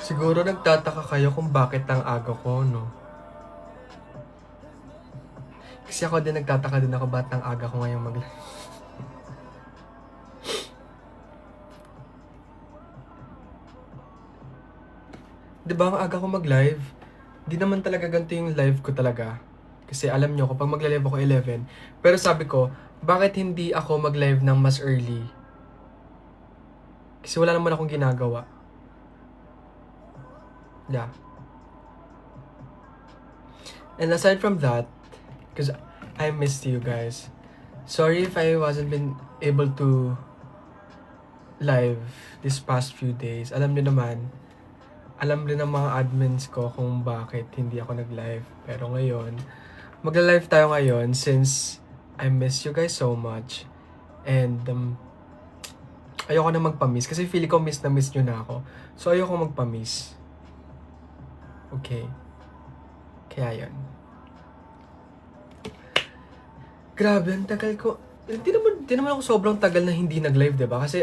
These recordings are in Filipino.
Siguro nagtataka kayo kung bakit ang aga ko, no? Kasi ako din nagtataka din ako ba't ang aga ko ngayong mag-live. Diba ang aga ko mag-live? Di naman talaga ganito yung live ko talaga. Kasi alam nyo, kapag mag-live ako 11, pero sabi ko, bakit hindi ako mag-live ng mas early? Kasi wala naman akong ginagawa. Yeah. And aside from that, because I missed you guys. Sorry if I wasn't been able to live this past few days. Alam niyo naman, alam rin ng mga admins ko kung bakit hindi ako nag-live. Pero ngayon, magla-live tayo ngayon since I miss you guys so much. And ayoko na magpa-miss kasi feeling ko miss nyo na ako. So ayoko magpa-miss. Okay. Kaya yun. Grabe, ang tagal ko. Hindi naman ako sobrang tagal na hindi nag-live, diba? Kasi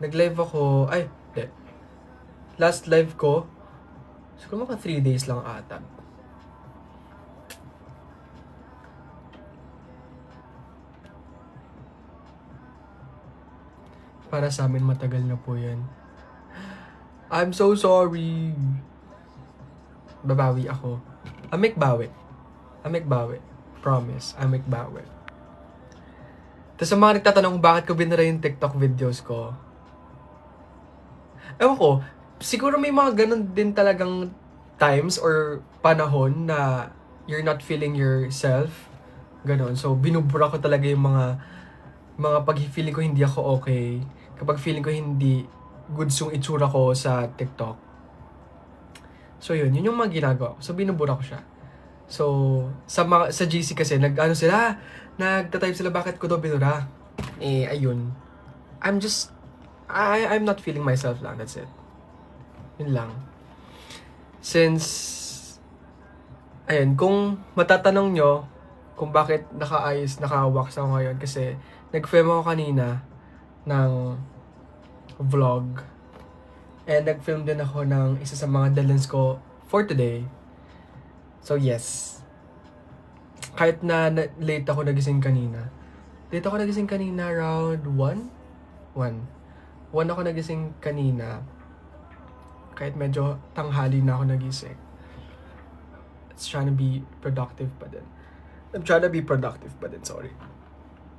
nag-live ako, last live ko, siguro mga 3 days lang ata. Para sa amin, matagal na po yan. I'm so sorry. Babawi ako. Amik bawi. Promise, amik bawi. Tapos sa mga nagtatanong kung bakit ko binara yung TikTok videos ko. Ewan ko, siguro may mga ganun din talagang times or panahon na you're not feeling yourself. Ganon. So, binubura ko talaga yung mga pag-feeling ko hindi ako okay. Kapag feeling ko hindi goods yung itsura ko sa TikTok. So, yun yung mga ginagawa ko. So, binubura ko siya. So, sa GC kasi, nagtatype sila bakit ko daw binura. Ayun. I'm not feeling myself lang. That's it. Yun lang. Since, ayun, kung matatanong nyo kung bakit naka-wax ako ngayon, kasi nag-film ako kanina ng vlog. And nag-film din ako ng isa sa mga dalins ko for today. So yes. Kahit na late ako nagising kanina. Around 1 ako nagising kanina. Kahit medyo tanghali na ako nagising. It's trying to be productive pa din. Sorry.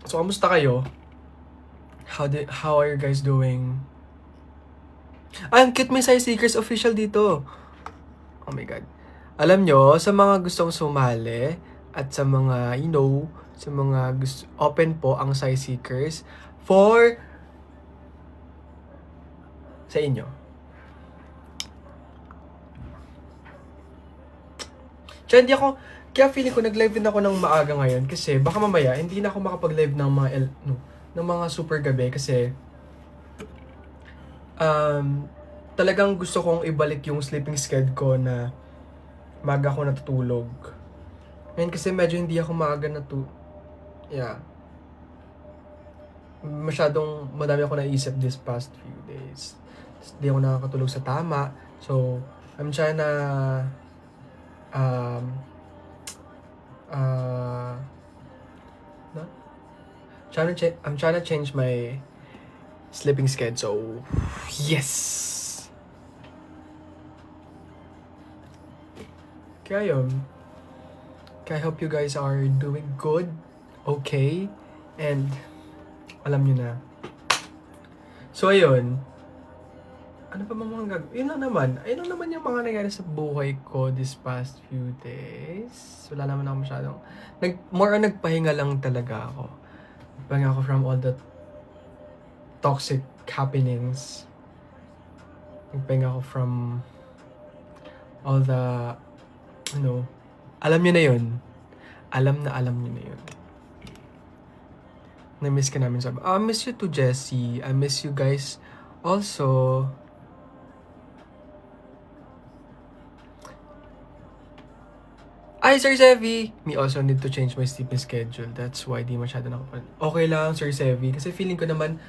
So, kamusta kayo? How are you guys doing? Ang cute, may Size Seekers official dito. Oh my God. Alam nyo, sa mga gustong sumali at sa mga, sa mga open po ang Size Seekers sa inyo. Kaya feeling ko nag-live din ako ng maaga ngayon kasi baka mamaya hindi na ako makapag-live ng mga super gabi kasi talagang gusto kong ibalik yung sleeping schedule ko na maaga ako natutulog. Ngayon kasi medyo hindi ako maaga masyadong madami ako naisip this past few days. Hindi ako nakakatulog sa tama. So, I'm trying na I'm trying to change my sleeping schedule. So, yes! Kaya yun. I hope you guys are doing good, okay, and alam nyo na. So, ayun. Ano pa mga gagawin? Ayun lang naman yung mga nangyari sa buhay ko this past few days. Wala naman ako masyadong... nagpahinga lang talaga ako. Nagpahinga ako from all the toxic happenings. Nagpahinga ako from all the... alam nyo na yun. Alam nyo na yun. Na-miss ka namin sabi. I miss you too, Jessie. I miss you guys also. Ay, Sir Sevi! Me also need to change my sleeping schedule. That's why di masyado nakapag... Okay lang, Sir Sevi. Kasi feeling ko naman,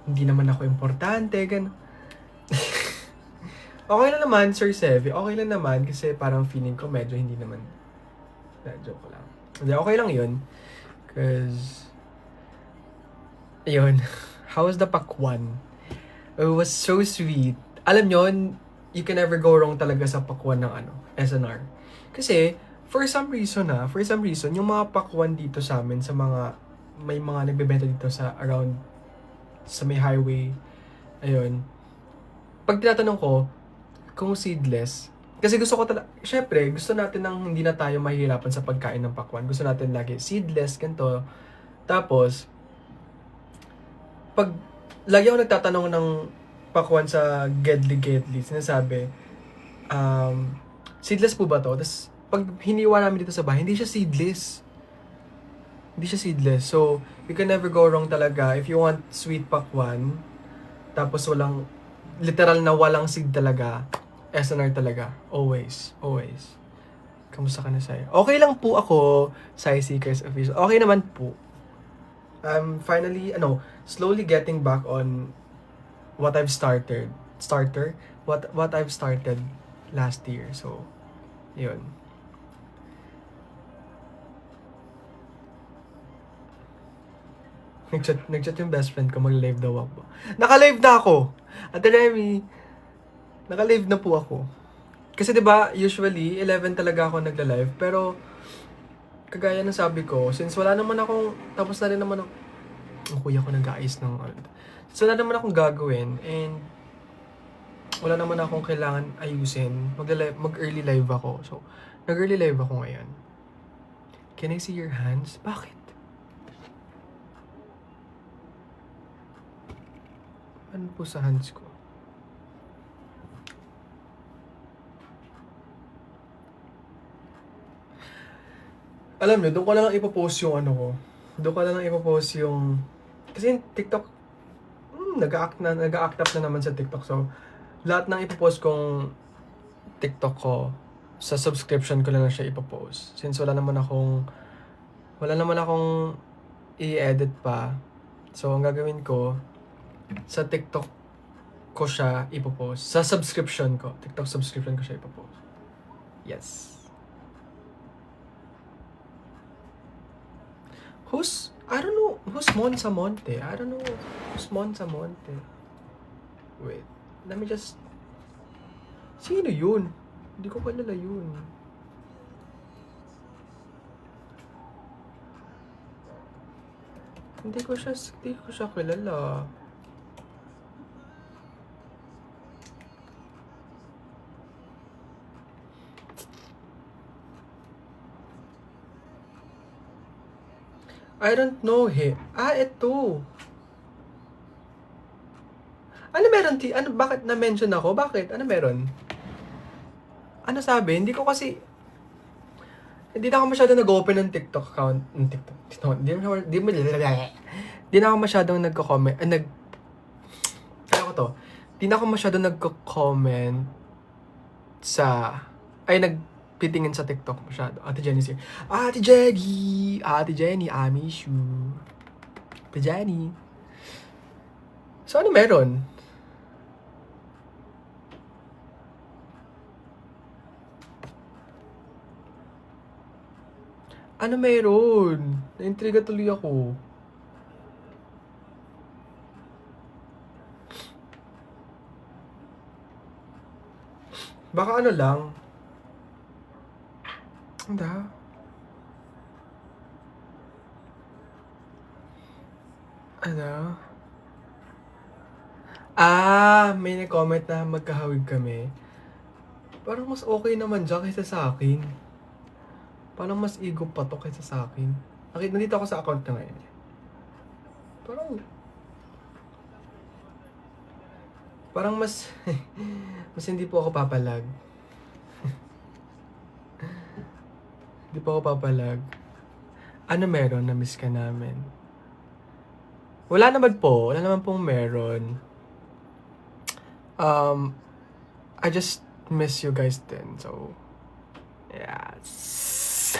hindi naman ako importante, gano'n. Okay lang naman, Sir Sevi. Okay lang naman kasi parang feeling ko medyo hindi naman. Joke lang. Hindi, okay lang yun. Cause, ayun. How was the pakwan? It was so sweet. Alam nyo, you can never go wrong talaga sa pakwan ng SNR. Kasi, for some reason, yung mga pakwan dito sa amin, may mga nagbebenta dito sa around, sa may highway, ayun. Pag tinatanong ko, kung seedless, kasi gusto ko talaga, syempre, gusto natin nang hindi na tayo mahihirapan sa pagkain ng pakwan. Gusto natin lagi seedless, ganito. Tapos, pag lagi ako nagtatanong ng pakwan sa Gedli, sinasabi, seedless po ba to? Tapos, pag hiniwa namin dito sa bahay, hindi siya seedless. So, you can never go wrong talaga. If you want sweet pakwan, tapos literal na walang seed talaga, SNR talaga. Always. Kamusta ka na, Sai? Okay lang po ako, Sai Seekers Official. Okay naman po. I'm finally, slowly getting back on what I've started. What I've started last year. So, yun. Nag-chat yung best friend ko, mag-live daw ako. Naka-live na ako! Ate Remy, naka-live na po ako. Kasi 'di ba, usually 11 talaga ako nagla-live, pero kagaya ng sabi ko, since wala naman akong tapos na rin naman ang kuya ko nag-aayos ng so wala naman akong gagawin and wala naman akong kailangan ayusin. Mag-early live ako. So, nag-early live ako ngayon. Can I see your hands? Bakit? Ano po sa hands ko? Alam niyo, doon ko na lang ipopost yung ko. Doon ko na lang ipopost yung... Kasi yung TikTok, nag-a-act up na naman sa TikTok. So, lahat ng ipopost kong TikTok ko, sa subscription ko na lang siya ipopost. Since wala naman akong i-edit pa. So, ang gagawin ko, sa TikTok ko siya ipopost. Sa subscription ko. TikTok subscription ko siya ipopost. Yes. I don't know, who's Monza Monte? I don't know who's Monza Monte. Wait, let me just... Sino yun? Hindi ko kilala yun. Hindi ko siya kilala. I don't know he. Ito. Ano meron, bakit na-mention ako? Bakit? Ano meron? Ano sabi? Hindi na ako masyadong nag-open ng TikTok account. Hindi na ako masyadong nagko-comment. Hindi na ako masyadong nagko-comment nagtitingin sa TikTok masyado. Ate Jenny here. Ate Jenny, I miss you. Ate Jenny. So, ano meron? Ano meron? Na-intriga tuloy ako. Baka ano lang. Anda. Ano? May nag-comment na magkahawig kami. Parang mas okay naman dyan kaysa sa akin. Parang mas ego pa to kaysa sa akin. Nandito ako sa account na ngayon. Parang mas hindi po ako papalag. Hindi po ako papalag. Ano meron na miss ka namin? Wala naman pong meron. I just miss you guys din. So, yes.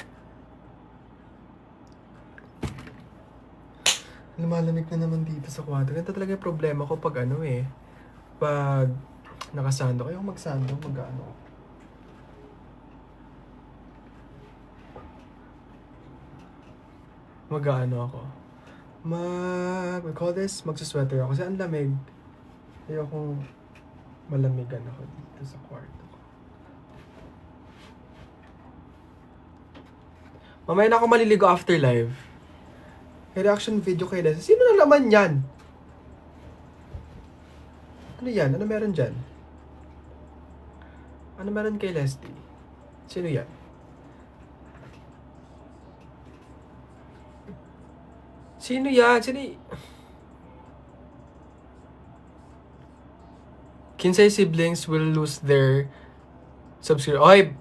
Lumalamig na naman dito sa kwarto. Ganito talaga yung problema ko pag ano eh. Pag nakasando. Ayaw magsando, mag-ano. Mag-ano ako. We call this, magsusweater ako. Kasi ang lamig. Ayaw kong malamigan ako dito sa kwarto ko. Mamaya na ako maliligo after live. May reaction video kay Leslie. Sino na naman yan? Ano yan? Ano meron dyan? Ano meron kay Leslie? Sino yan? Sino yan? Sino y- Kinsey siblings will lose their subscription. Oy!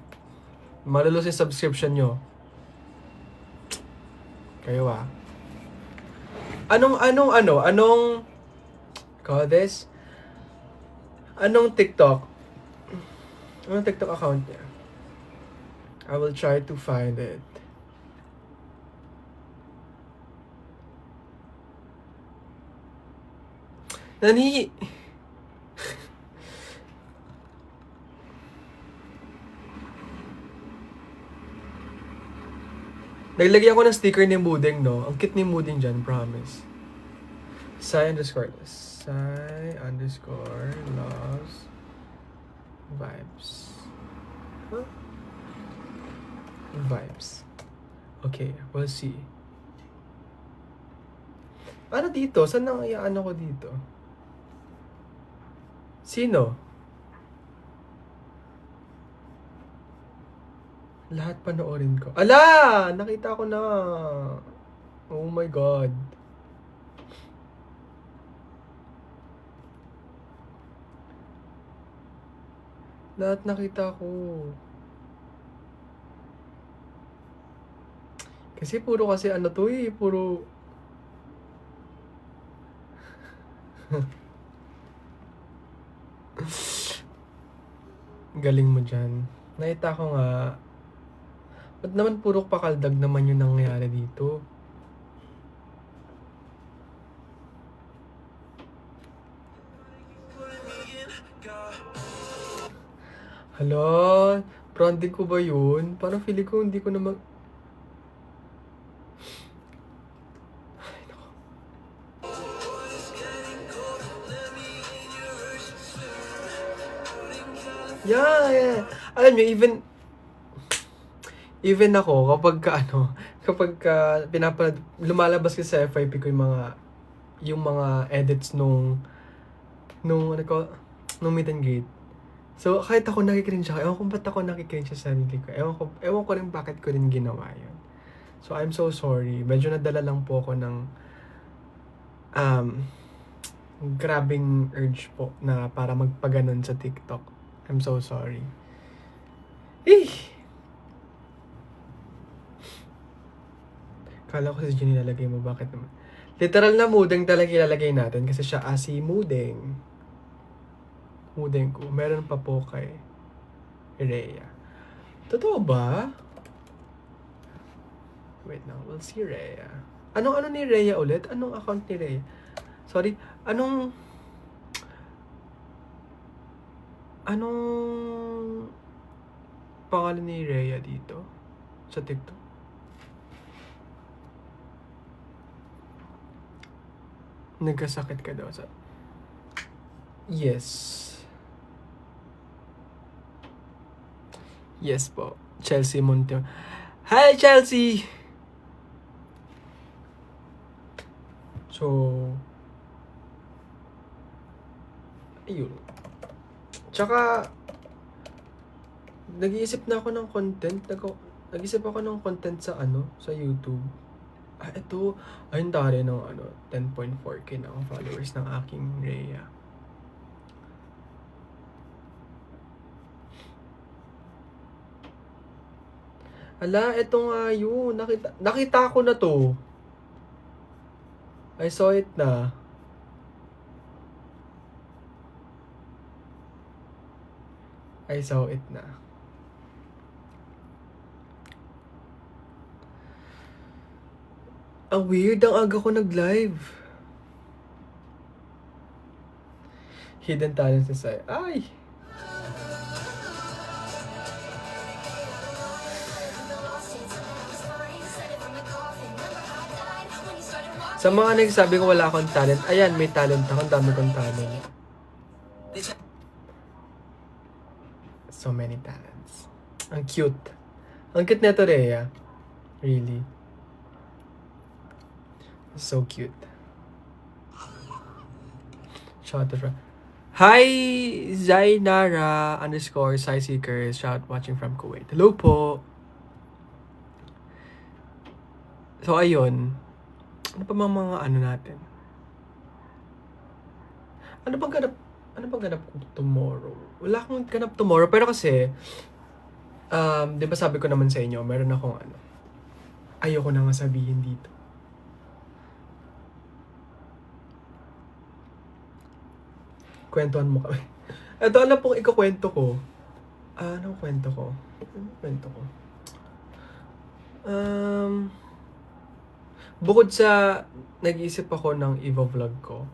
Malulose yung subscription nyo. Kayo ah. Anong call this? Anong TikTok? Anong TikTok account niya? I will try to find it. Nani? Naglagyan ko ng sticker ni Mudeng, no? Ang cute ni Mudeng dyan, promise. Sai underscore loves vibes. Huh? Vibes. Okay, we'll see. Ano dito? Saan nang ano ko dito? Sino? Lahat panoorin ko. Ala! Nakita ko na. Oh my God. Lahat nakita ko. Kasi puro kasi ano to eh. Puro... Galing mo dyan. Nakita ko nga. Ba't naman puro pakaldag naman yung nangyayari dito? Hala, branding ko ba yun? Parang feeling ko hindi ko na mag... Ay, nako. Yeah. Alam nyo, even ako, kapag lumalabas kasi sa FYP ko yung mga edits nung meet and greet. So, kahit ako nakikringe ako, ewan ko ba't ako nakikringe sa sarili ko. Ewan ko rin bakit ko rin ginawa yun. So, I'm so sorry. Medyo nadala lang po ako ng grabing urge po na para magpaganon sa TikTok. I'm so sorry. Kala ko si Jenny lalagay mo, bakit naman? Literal na Mudeng talaga ilalagay natin kasi siya si Mudeng. Mudeng ko. Meron pa po kay Rhea. Totoo ba? Wait now, we'll see Rhea. Anong ni Rhea ulit? Anong account ni Rhea? Sorry, anong pangalan ni Rhea dito sa TikTok? Nagkasakit ka daw sa... Yes. Yes po. Chelsea Monteo. Hi, Chelsea! So... Ayun. Tsaka... Nag-iisip na ako ng content. Nag-iisip ako ng content sa sa YouTube. Ito. Ayun tari ng 10.4k na ang followers ng aking Rhea. Ala, ito nga yun. Nakita ko na to. I saw it na. I saw it na. Ang weird, ang aga ko nag-live. Hidden talent sa side. Ay! Sa mga nagsasabi ko wala akong talent, ayan, may talent ako. Ang dami kong talent. So many talents. Ang cute. Ang cute neto, Rhea. Really. So cute. Shout out. Hi, Zainara _ Seekers. Shout watching from Kuwait. Hello po. So, ayun. Ano pa mga ano natin? Ano bang ganap ko tomorrow? Wala akong ganap tomorrow. Pero kasi, di ba sabi ko naman sa inyo, meron akong ano. Ayoko na nga sabihin dito. Kwentuhan mo kami. Ito, ano pong ikukwento ko? Anong kwento ko? Bukod sa nag-iisip ako ng i-vlog ko,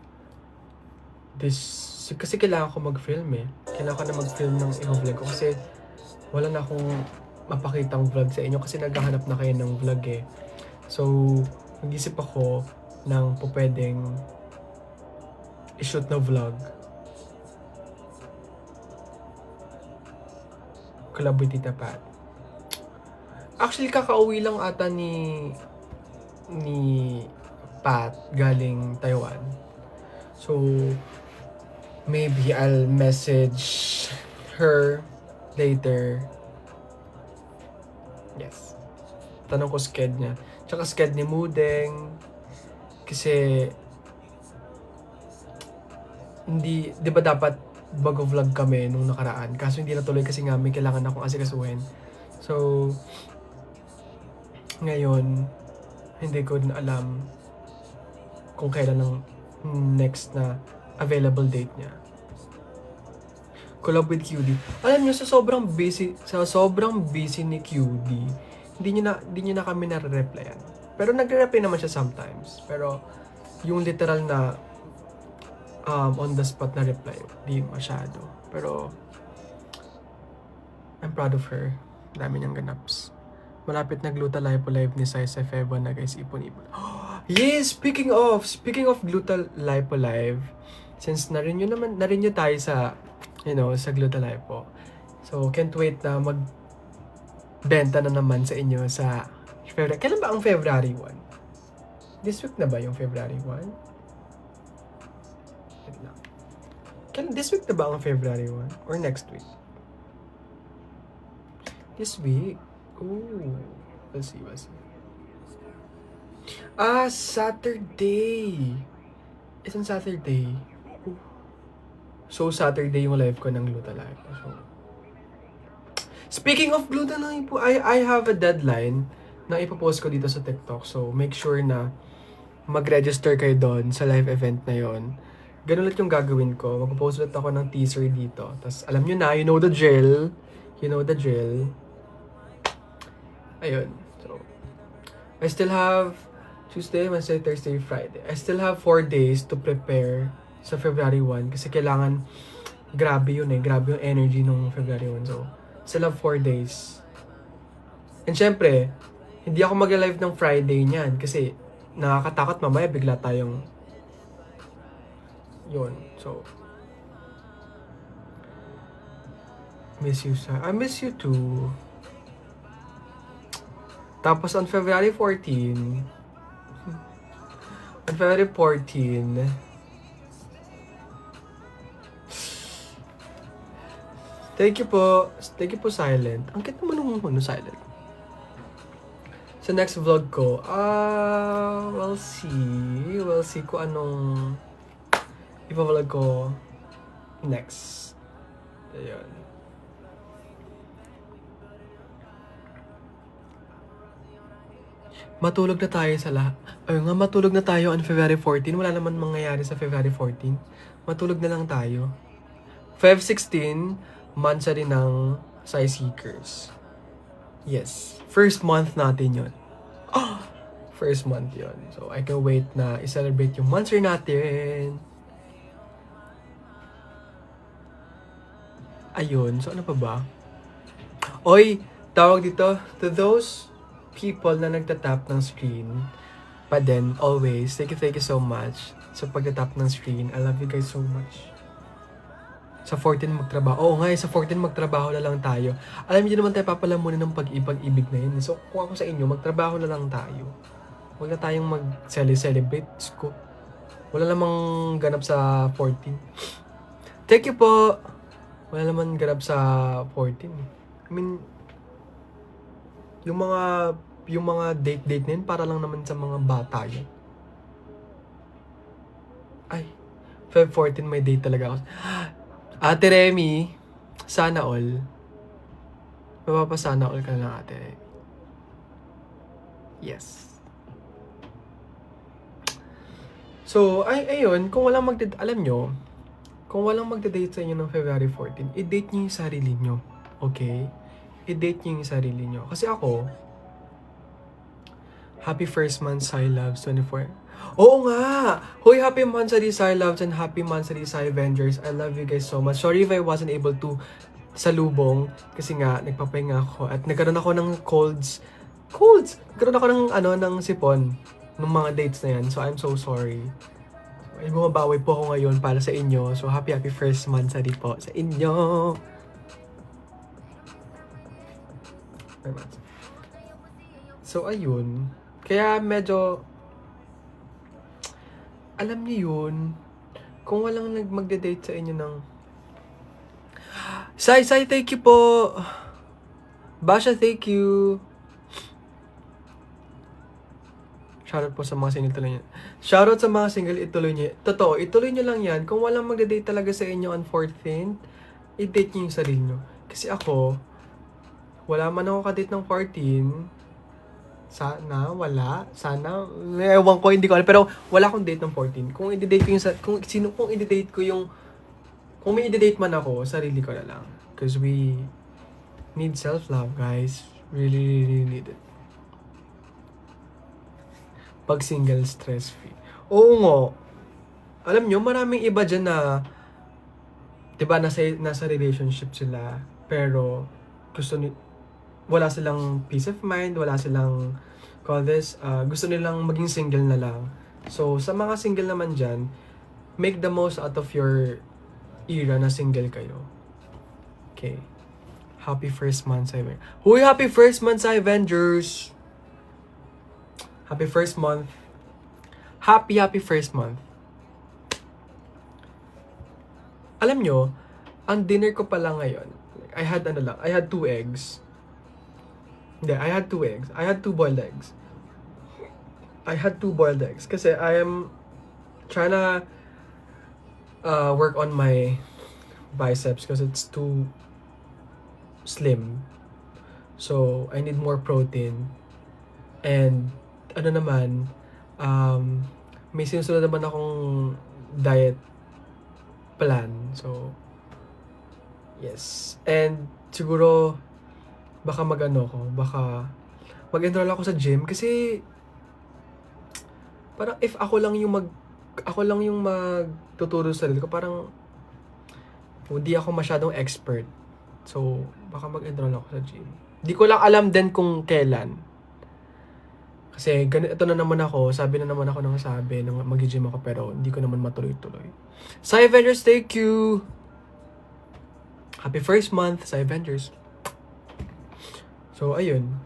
kasi kailangan ko mag-film eh. Kailangan ko na mag-film ng i-vlog ko kasi wala na akong mapakitang vlog sa inyo kasi naghahanap na kayo ng vlog eh. So, nag-iisip ako ng pwedeng i-shoot na vlog. Collab with Tita Pat. Actually, kakauwi lang ata ni Pat galing Taiwan. So, maybe I'll message her later. Yes. Tanong ko sked niya. Tsaka sked ni Mudeng. Kasi, hindi, di ba dapat bago-vlog kami nung nakaraan. Kaso hindi natuloy kasi nga may kailangan akong asikasuhin. So, ngayon, hindi ko na alam kung kailan ang next na available date niya. Collab with QD. Alam niyo, sa sobrang busy ni QD, hindi niyo na kami nare-replyan. Pero nagre-reply naman siya sometimes. Pero yung literal na on the spot na reply, di masyado. Pero I'm proud of her. Dami niyang ganaps. Malapit na Gluta Live ni Sai sa Feb 1 na guys, ipon-ipon. Yes! Speaking of Gluta Live, since na-renew tayo sa, sa Gluta Live po. So, can't wait na magbenta na naman sa inyo sa February. Kailan ba ang February 1? This week na ba yung February 1? Wait lang. This week na ba ang February 1? Or next week? This week. Ooh. We'll see. Saturday. It's on Saturday. Ooh. So, Saturday yung live ko ng Gluta Live. So, speaking of Gluta Live po, I have a deadline na ipopost ko dito sa TikTok. So, make sure na mag-register kayo doon sa live event na yon. Ganun ulit yung gagawin ko. Mag-post ulit ako ng teaser dito. Tapos, alam nyo na, you know the drill. Ayun. So, I still have Tuesday, Wednesday, Thursday, Friday. I still have 4 days to prepare sa February 1 kasi kailangan, grabe yun eh. Grabe yung energy nung February 1. So, still have 4 days. And syempre, hindi ako mag-live ng Friday niyan kasi nakakatakot mamaya bigla tayong yun. So, miss you, sir. I miss you too. Tapos on February 14, thank you po, Silent. Ang cute naman nung Silent. Sa next vlog ko, we'll see kung anong ipa-vlog ko next. Ayun. Matulog na tayo sa lahat. Matulog na tayo on February 14. Wala naman mangyayari sa February 14. Matulog na lang tayo. Feb 16, monthsary ng Sai Seekers. Yes. First month natin yun. first month yon. So, I can wait na i-celebrate yung monthsary natin. Ayun. So, ano pa ba? Oy, tawag dito, to those people na nagtatap ng screen, pa din, always, thank you so much sa pagtatap ng screen. I love you guys so much. Sa 14 magtrabaho. Oo nga, sa 14 magtrabaho na lang tayo. Alam niyo naman tayo papalamunin ng pag-ibig na yun. So, kung ako sa inyo, magtrabaho na lang tayo. Huwag na tayong mag-celebrate. Ko. Wala namang ganap sa 14. Thank you po. Wala naman ganap sa 14. I mean, yung mga date na yun, para lang naman sa mga bata yun. Ay, Feb 14 may date talaga ako. Ate Remy, sana all. Mapapasana all ka lang, Ate Remy. Yes. So, ayun, kung walang alam nyo, kung walang magde-date sa inyo ng February 14, i-date nyo yung sarili nyo. Okay? I-date nyo yung sarili nyo. Kasi ako, happy first month, Sai Loves 24. Oo nga! Hoy, happy monthsary, Sai Loves, and happy monthsary, Sai Avengers. I love you guys so much. Sorry if I wasn't able to salubong kasi nga, nagpapahinga ako at nagkaroon ako ng colds. Nagkaroon ako ng sipon ng mga dates na yan. So, I'm so sorry. Ay, bumabawi po ako ngayon para sa inyo. So, happy first monthsary po sa inyo. So, ayun. Kaya medyo, alam niyo yun, kung walang magde-date sa inyo ng, Sai, thank you po. Basha, thank you. Shoutout po sa mga single, ituloy nyo. Shoutout sa mga single, ituloy nyo. Totoo, ituloy nyo lang yan. Kung walang magde-date talaga sa inyo on 14th, i-date nyo yung sarili nyo. Kasi ako, wala man ako ka-date ng 14, sana, ewan ko, hindi ko alam, pero wala akong date ng 14. Kung i-date ko kung may i-date man ako, sarili ko na lang. Because we need self-love, guys. Really need it. Pag single, stress-free. Oo nga. Alam nyo, maraming iba dyan na, diba, nasa relationship sila, pero wala silang peace of mind, wala silang, gusto nilang maging single na lang. So, sa mga single naman dyan, make the most out of your era na single kayo. Okay. Happy first month, Sai Avengers. Huy, happy first month, Sai Avengers! Happy first month. Happy first month. Alam nyo, ang dinner ko pala ngayon, I had 2 eggs. Hindi, I had 2 eggs. I had 2 boiled eggs. Kasi I am trying to work on my biceps because it's too slim. So, I need more protein. And, may sinusunod naman akong diet plan. So, yes. And, siguro, baka mag-enroll ako sa gym kasi parang if ako lang yung magtuturo sa sarili ko, parang hindi ako masyadong expert. So, baka mag-enroll ako sa gym. Di ko lang alam din kung kailan. Kasi ito na naman ako, sabi na mag-gym ako, pero hindi ko naman matuloy-tuloy. Sai Avengers, thank you! Happy first month, Sai Avengers. So, ayun.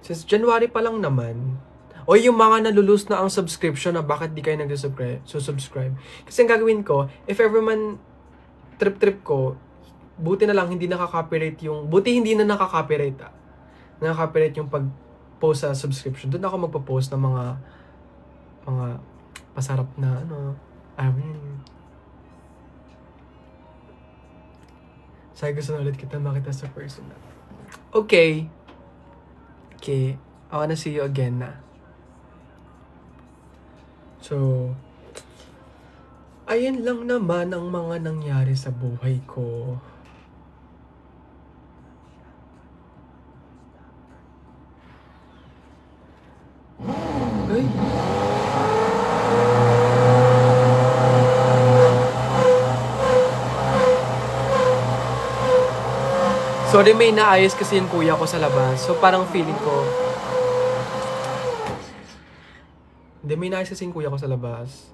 Since January pa lang naman, o yung mga nalulus na ang subscription na bakit di kayo nag-subscribe. Kasi ang gagawin ko, if ever man trip ko, buti na nakaka-copyright yung pag-post sa subscription. Doon ako magpo-post ng mga pasarap na Say, gusto na ulit kita makita sa personal. Okay. I wanna see you again na. So, ayun lang naman ang mga nangyari sa buhay ko. Uy. Sorry, may naayos kasi yung kuya ko sa labas. So, parang feeling ko... Hindi, may naayos kasi yung kuya ko sa labas.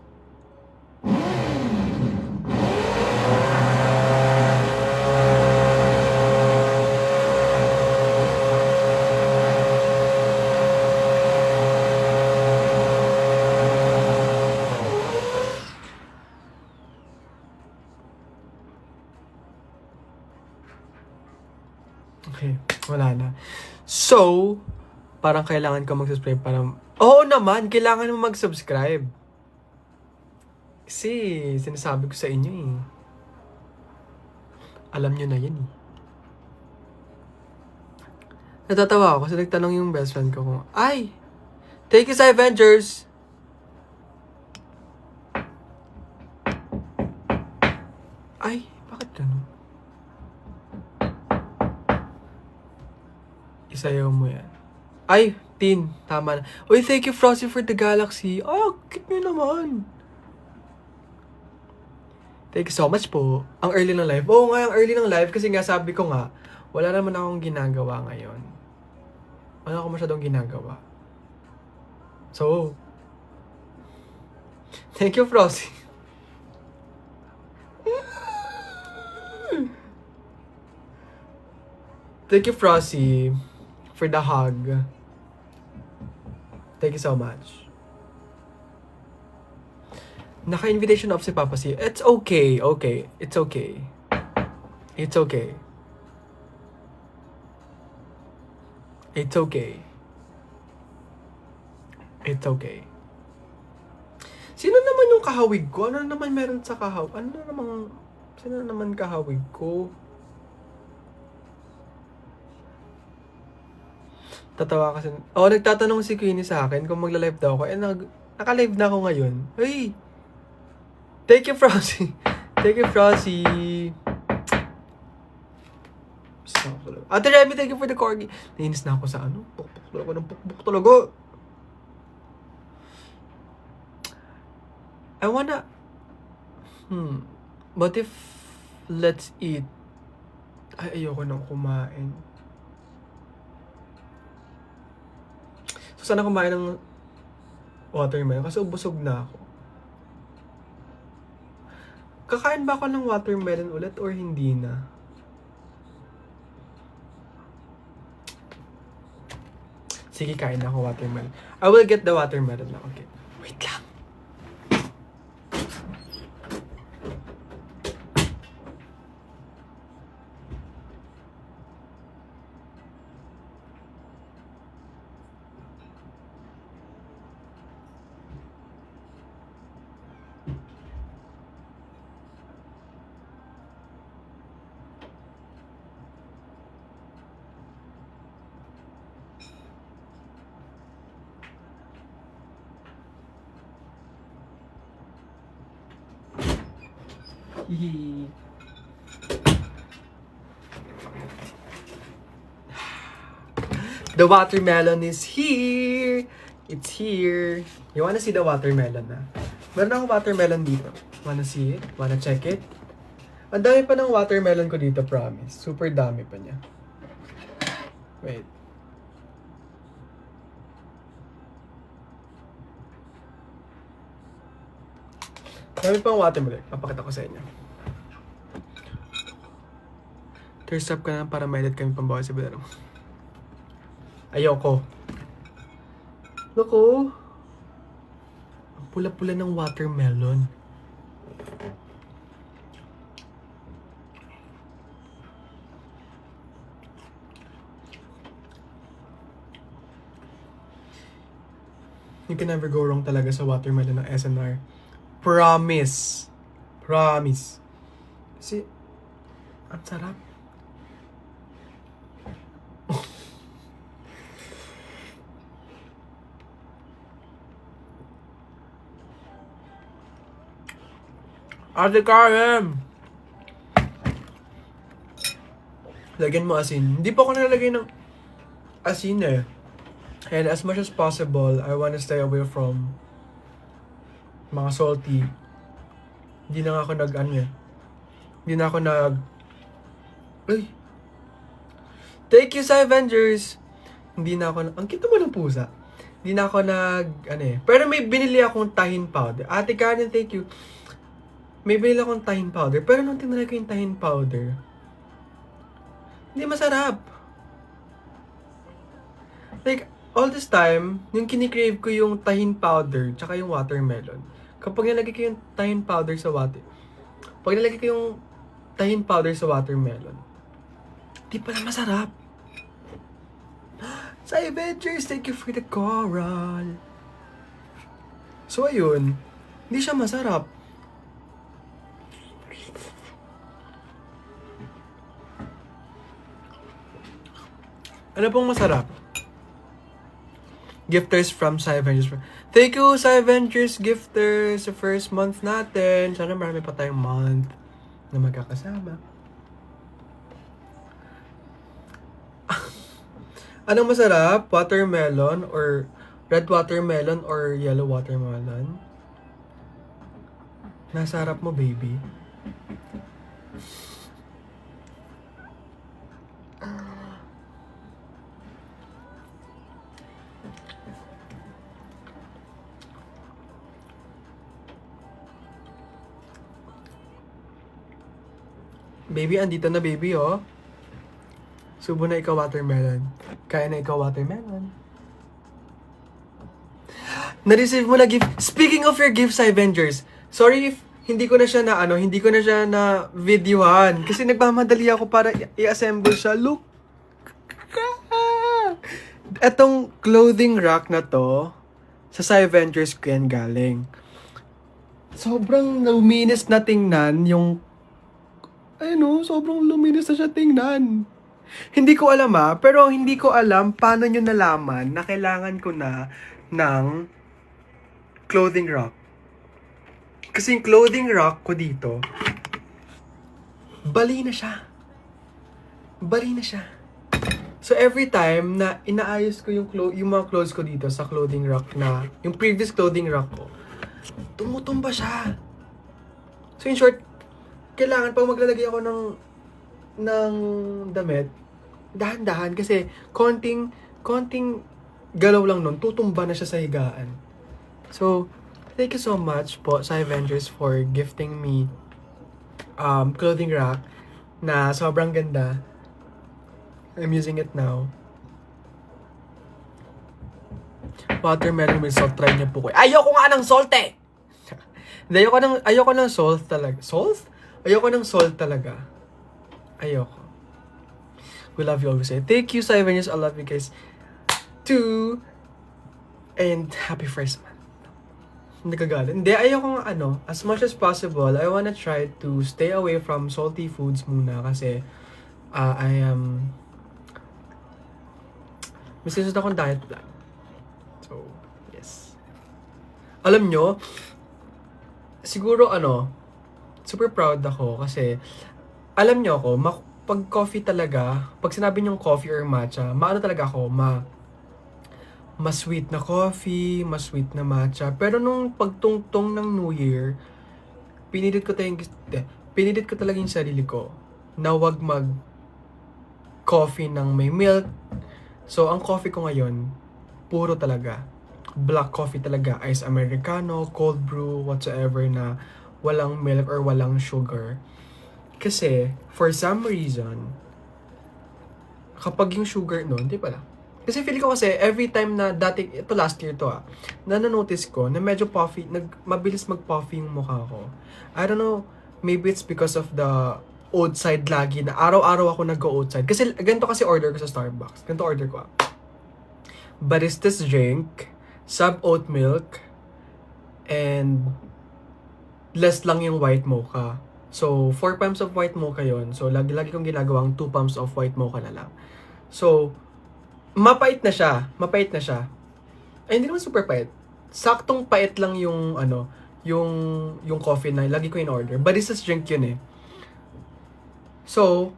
Okay, wala na. So, parang kailangan ko mag-subscribe para... Oo naman, kailangan mo mag-subscribe. Kasi, sinasabi ko sa inyo eh. Alam nyo na yan eh. Natatawa ako kasi nagtanong yung best friend ko kung, ay, take you sa Avengers! Ay, bakit ganun? Isayaw mo yan. Ay, Tin, tama na. Uy, thank you Frosty for the galaxy. Oh, cute nyo naman. Thank you so much po. Ang early ng live. Oo nga, ang early ng live kasi nga sabi ko nga, wala naman akong ginagawa ngayon. Wala akong masyadong ginagawa. So, thank you Frosty. Thank you Frosty for the hug. Thank you so much. Naka-invitation off si Papa C. It's okay, okay. It's okay. It's okay. It's okay. It's okay. Sino naman yung kahawig ko? Ano naman meron sa kahawig? Ano naman... Sino naman kahawig ko? Tatawa kasi... Oh, nagtatanong si Queenie sa akin kung magla-live daw ako. Eh, naka-live na ako ngayon. Hey! Thank you, Frosty. Thank you, Frosty. Ate Remy, thank you for the corgi. Nainis na ako sa ano. Pukpuk talaga ng pukpuk talaga. I wanna... But if... Let's eat. Ay, ayoko nang kumain. So, sana kumain ng watermelon kasi busog na ako. Kakain ba ako ng watermelon ulit or hindi na? Sige, kain na ako watermelon. I will get the watermelon na. Okay. Wait lang. The watermelon is here! It's here! You wanna see the watermelon na? Meron akong watermelon dito. Wanna see it? Wanna check it? Ang dami pa ng watermelon ko dito, promise. Super dami pa niya. Wait. Dami pang watermelon. Papakita ko sa inyo. Thirst up ka na para ma-edit kami pambawas sa bilaro. Ayoko. Loko. Ang pula-pula ng watermelon. You can never go wrong talaga sa watermelon ng SNR. Promise. Promise. Kasi, ang sarap. Ate Karen! Lagyan mo asin. Hindi pa ako nalagay ng asin eh. And as much as possible, I wanna stay away from mga salty. Hindi na nga ako Hindi na ako Ay! Thank you sa Avengers! Hindi na ako ang kita mo ng pusa. Hindi na ako Pero may binili akong tahin powder. Ate Karen, thank you. May binili akong tahin powder. Pero nung tinry ko yung tahin powder, hindi masarap. Like, all this time, yung kinikrave ko yung tahin powder tsaka yung watermelon. Kapag nilagay ko yung tahin powder sa watermelon, di pala masarap. Sa Avengers, thank you for the coral. So, ayun. Hindi siya masarap. Ano pong masarap? Gifters from Sa Avengers. Thank you, Sa Avengers gifters, sa first month natin. Sana marami pa tayong month na magkakasama. Anong masarap? Watermelon or red watermelon or yellow watermelon? Nasa harap mo, baby. Baby, andito na baby, oh. Subo na ikaw watermelon. Kaya na ikaw watermelon. Na-receive mo na gift. Speaking of your gifts, Avengers, sorry if hindi ko na siya na videohan. Kasi nagmamadali ako para i-assemble siya. Look! Etong clothing rack na to, sa Avengers ko yan galing. Sobrang luminis na tingnan yung sobrang luminis na siya tingnan. Hindi ko alam pero hindi ko alam paano nyo nalaman na kailangan ko na ng clothing rack. Kasi yung clothing rack ko dito, bali na siya. So every time na inaayos ko yung mga clothes ko dito sa clothing rack na, yung previous clothing rack ko, tumutumba siya. So in short, kailangan pag maglalagay ako ng damit, dahan-dahan kasi konting galaw lang nun, tutumba na siya sa higaan. So, thank you so much po sa Avengers for gifting me clothing rack na sobrang ganda. I'm using it now. Watermelon with salt, try niyo po ko. Ayoko nga ng salt eh! Ayoko ng salt talaga. Salt? Ayoko ng salt talaga. Ayoko. We love you always. Thank you, sa Avengers. I love you guys too. And happy first month. Hindi kagalit. Hindi, ayoko as much as possible, I wanna try to stay away from salty foods muna kasi may sinusunod akong diet plan. So, yes. Alam nyo, siguro super proud ako kasi alam nyo ako, pag coffee talaga, pag sinabi nyong coffee or matcha, talaga ako, mas-sweet na coffee, mas-sweet na matcha. Pero nung pagtungtong ng New Year, pinilit ko talaga yung sarili ko na wag mag-coffee ng may milk. So, ang coffee ko ngayon, puro talaga. Black coffee talaga, ice americano, cold brew, whatsoever na walang milk or walang sugar. Kasi, for some reason, kapag yung sugar nun, di pala. Kasi feel ko kasi, every time na ito last year to na-notice ko na medyo puffy, mabilis mag-puffy yung mukha ko. I don't know, maybe it's because of the outside lagi na araw-araw ako nag-go-outside. Kasi ganito kasi order ko sa Starbucks. Ganito order ko barista's drink, sub oat milk, and less lang yung white mocha. So, 4 pumps of white mocha yon. So, lagi kong ginagawang 2 pumps of white mocha na lang. So, mapait na siya. Ay, hindi naman super pait. Saktong pait lang yung, yung coffee na lagi ko in-order. Barista's drink yun eh. So,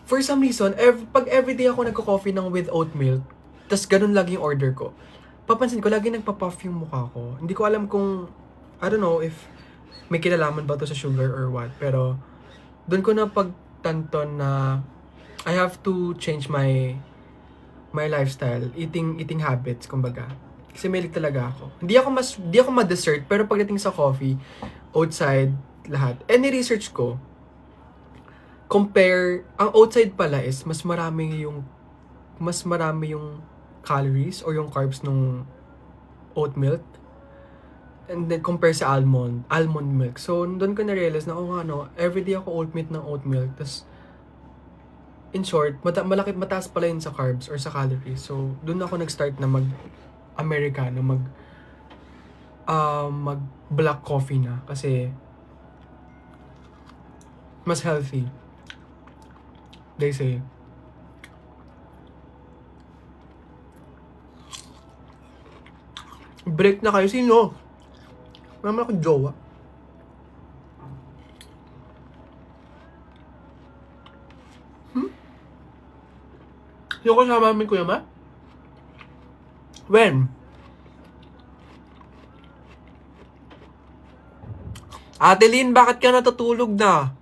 for some reason, pag everyday ako nagko-coffee ng with oat milk, Tas ganun lagi yung order ko. Papansin ko, lagi nagpa-puff yung mukha ko. Hindi ko alam kung, I don't know if may kinalaman ba to sa sugar or what. Pero, doon ko na pagtanto na I have to change my lifestyle, eating habits, kumbaga. Kasi mahilig talaga ako. Hindi ako ma-dessert, pero pagdating sa coffee, outside, lahat. Any research ko, ang outside pala is mas marami yung calories or yung carbs nung oat milk. And then compare sa almond milk. So, doon ko na-realize na, everyday ako ng oat milk. Tas, in short, mataas pala yun sa carbs or sa calories. So, doon ako nag-start na mag-Americano, mag-black coffee na. Kasi, mas healthy. They say. Break na kayo. Sino? Wala akong jowa. Sino ko sama namin, Kuya Ma? When? Ate Lynn, bakit ka natutulog na?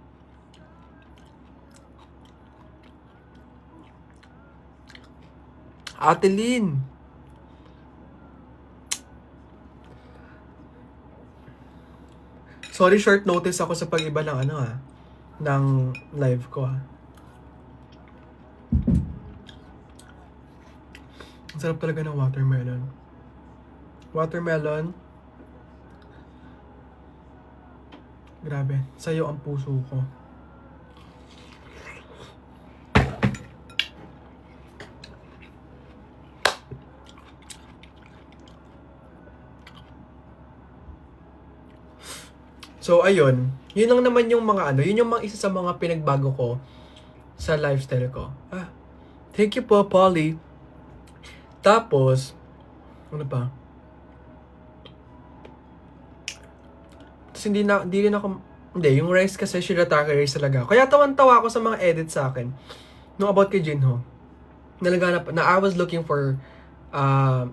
Ate Lynn. Sorry, short notice ako sa pag-iba ng ng live ko Ang sarap talaga ng watermelon. Watermelon. Grabe, sa'yo ang puso ko. So, ayun. Yun lang naman yung yun yung isa sa mga pinagbago ko sa lifestyle ko. Thank you po, Polly. Tapos, ano pa? Tapos hindi yung rice kasi shirataki rice talaga. Kaya tawan-tawa ako sa mga edits sa akin. Nung about kay Jinho. I was looking for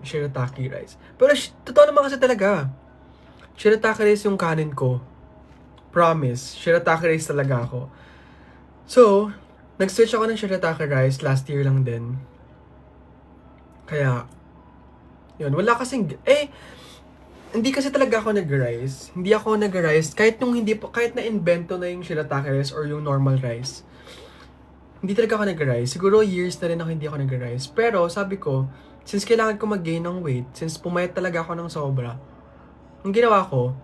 shirataki rice. Pero totoo naman kasi talaga. Shirataki rice yung kanin ko. Promise, shirataki rice talaga ako. So, nag-switch ako ng shirataki rice last year lang din. Kaya, yun, wala kasing, hindi kasi talaga ako nag-rice. Hindi ako nag-rice, kahit na-invento na yung shirataki rice or yung normal rice. Hindi talaga ako nag-rice. Siguro years na rin ako hindi ako nag-rice. Pero, sabi ko, since kailangan ko mag-gain ng weight, since pumayat talaga ako ng sobra, ang ginawa ko,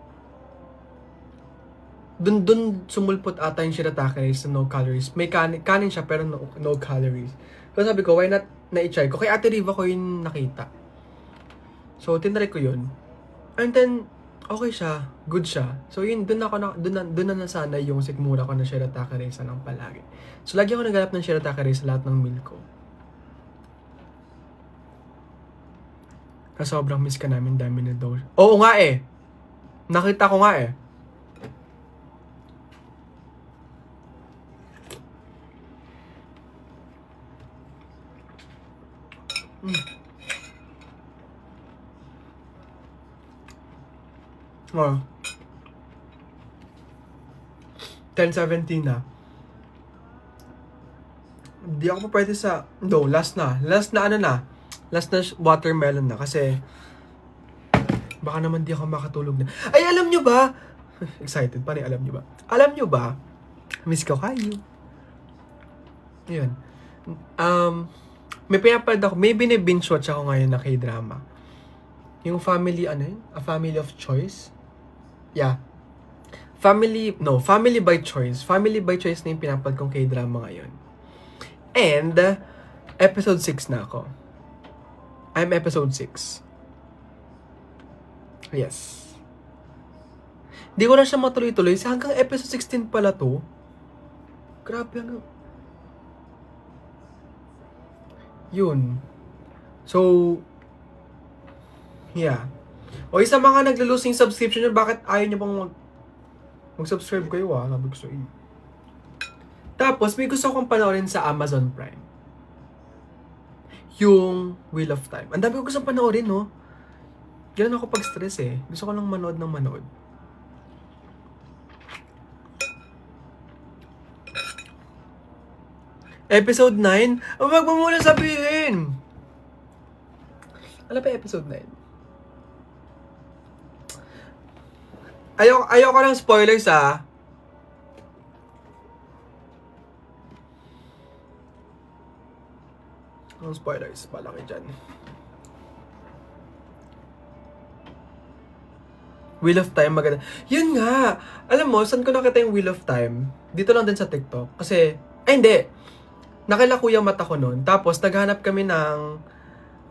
dun sumulpot ata yung shirataki rice na no calories. May kanin siya pero no calories. So sabi ko, why not na-try ko? Kay Ate Riva ko yung nakita. So tinry ko yun. And then, okay siya. Good siya. So yun, dun na nasanay yung sikmura ko na shirataki rice ng palagi. So lagi ako naghanap ng shirataki rice sa lahat ng meal ko. Kasi sobrang miss ka namin, dami na daw. Oo nga eh. Nakita ko nga eh. Oh. 10:17 na. Hindi ako pa pwede sa... No, last na watermelon na kasi baka naman di ako makatulog na. Ay, alam nyo ba? Excited pa rin, alam nyo ba? Alam nyo ba? Miss ko kayo. Yun. May pinapanood ako, may binge watch ako ngayon na K-drama. Yung family, A Family of Choice. Yeah. Family by Choice. Family by Choice na yung pinapanood kong K-drama ngayon. And, episode 6 na ako. I'm episode 6. Yes. Di ko na siya matuloy-tuloy. Hanggang episode 16 pala to. Grabe Yun. So, yeah. O isa mga naglo-losing subscription nyo, bakit ayaw nyo bang mag-subscribe kayo Sabi ko sa inyo. Tapos, may gusto akong panoorin sa Amazon Prime. yung Wheel of Time. Ang dami ko gustong panoorin, no? Ganun ako pag-stress eh. Gusto ko lang manood ng manood. Episode 9? Wag mo muna sabihin! Ano pa episode 9? Ayoko ng spoilers ah. Ang spoilers, pala kayo dyan. Wheel of Time, maganda. Yun nga! Alam mo, saan ko nakita yung Wheel of Time? Dito lang din sa TikTok. Kasi, ay hindi! Nakilala ko yung mata ko nun. Tapos, naghanap kami ng,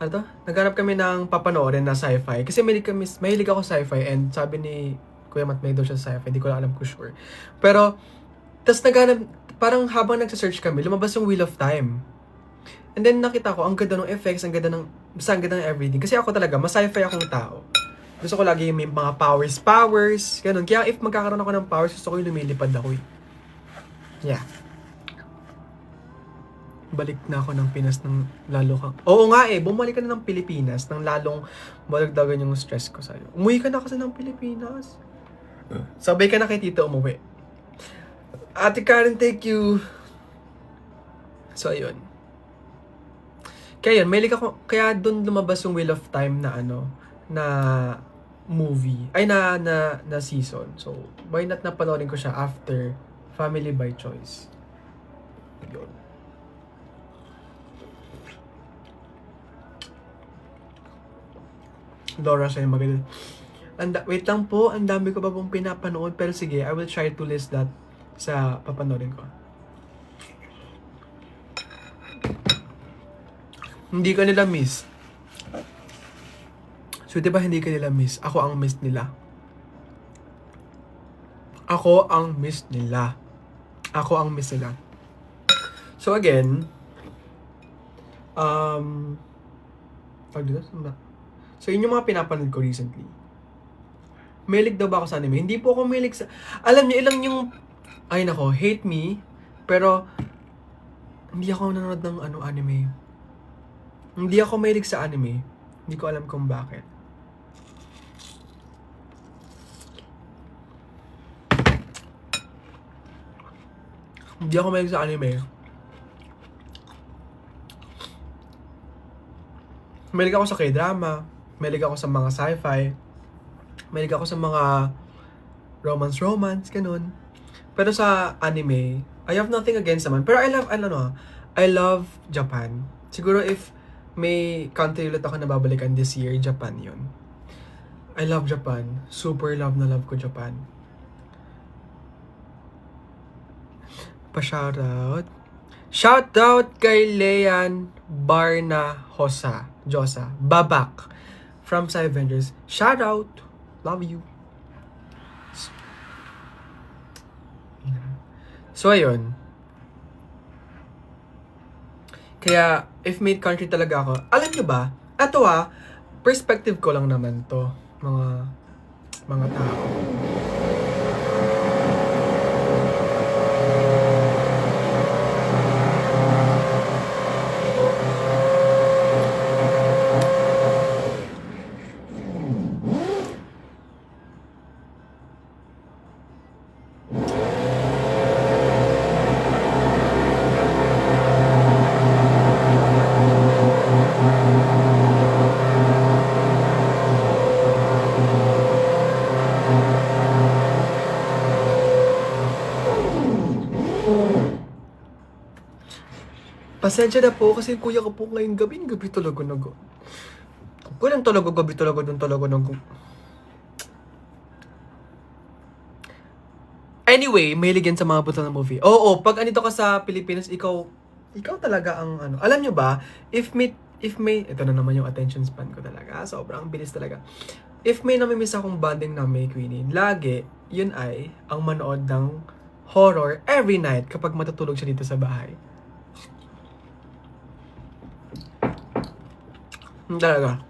ano to? Naghanap kami ng papanoorin na sci-fi. Kasi mahilig ako sci-fi and sabi ni Kuya Matt may daw siya sci-fi. Hindi ko lang alam kung sure. Pero, tas naghanap, parang habang nagsa-search kami, lumabas yung Wheel of Time. And then nakita ko, ang ganda ng effects, ang ganda ng everything. Kasi ako talaga, mas sci-fi akong tao. Gusto ko lagi yung may mga powers, ganun. Kaya if magkakaroon ako ng powers, gusto ko yung lumilipad ako eh. Yeah. Balik na ako ng Pinas ng lalo kang... Oo nga eh, bumalik ka na ng Pilipinas nang lalong balagdagan yung stress ko sa'yo. Umuwi ka na kasi ng Pilipinas. Sabay ka na kay Tito umuwi. Ate Karen, take you. So, ayun. Kaya yun, kaya dun lumabas yung Wheel of Time na na movie, ay na season. So, why not na panoorin ko siya after Family by Choice. Yun. Laura siya yung maganda. Wait lang po, ang dami ko pa pong pinapanood, pero sige, I will try to list that sa papanoorin ko. Hindi ka nila miss. So, diba hindi ka nila miss? Ako ang miss nila. Ako ang miss nila. Ako ang miss nila. So, again, so, yun yung mga pinapanood ko recently. Mahilig daw ba ako sa anime? Hindi po ako mahilig sa... Alam niyo, ilang yung... Ay nako, hate me. Pero, hindi ako nanonood ng anime. Hindi ako mahilig sa anime. Hindi ko alam kung bakit. Hindi ako mahilig sa anime. Mahilig ako sa K-drama. Mahilig ako sa mga sci-fi. Mahilig ako sa mga romance, ganun. Pero sa anime, I have nothing against naman. Pero I love Japan. Siguro if may country ulit ako na babalikan this year, Japan yun. I love Japan. Super love ko Japan. Pa-shoutout. Shoutout kay Leanne Barnahosa. Josa. Babak. From Avengers. Shoutout. Love you. So, ayun. Kaya, if may country talaga ako, alam nyo ba, perspective ko lang naman to, mga tao. Pasensya na po kasi kuya ko po ngayong gabi talaga Kung gabi talaga Anyway, mahilig yan sa mga buto ng movie. Oo, pag anito ka sa Pilipinas, ikaw talaga ang Alam nyo ba, if may, ito na naman yung attention span ko talaga. Sobrang bilis talaga. If may namimiss akong bonding na May Queenie, lagi, yun ay, ang manood ng horror every night kapag matutulog siya dito sa bahay. Talaga.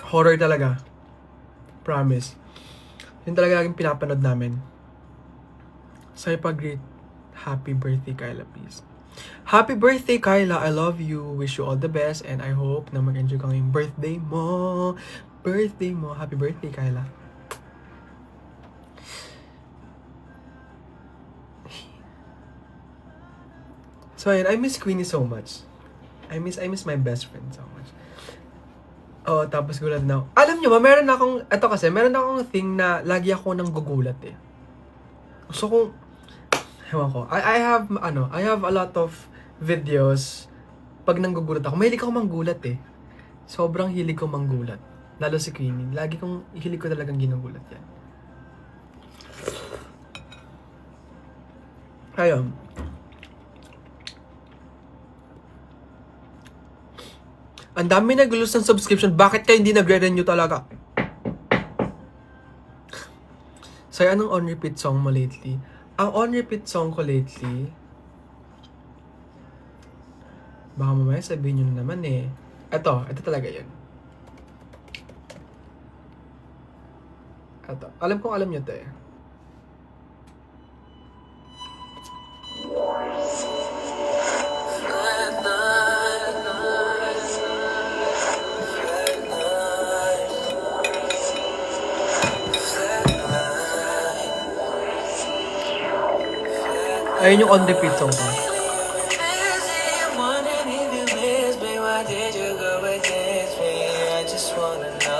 Horror talaga. Promise. Yun talaga yung pinapanood namin. Happy birthday, Kyla, please. Happy birthday, Kyla. I love you. Wish you all the best. And I hope na mag-enjoy ka ngayong birthday mo. Birthday mo. Happy birthday, Kyla. So, ayun, I miss Queenie so much. I miss my best friend so much. Oh, tapos gulat na ako. Alam nyo ba, meron akong thing na lagi ako nang gugulat eh. Gusto kong, ewan ko, I have a lot of videos pag nanggugulat ako. Mahilig ako manggulat eh. Sobrang hilig ko manggulat. Lalo si Queenie. Lagi kong, hilig ko talagang ginugulat yan. Ayun. Ang dami nag-lose ng subscription. Bakit kayo hindi nagre-renew talaga? So, anong on-repeat song mo lately? Ang on-repeat song ko lately, baka mamaya sabihin nyo na naman eh. Ito talaga yun. Ito. Alam nyo to eh. Ayun yung on-repeat song ko.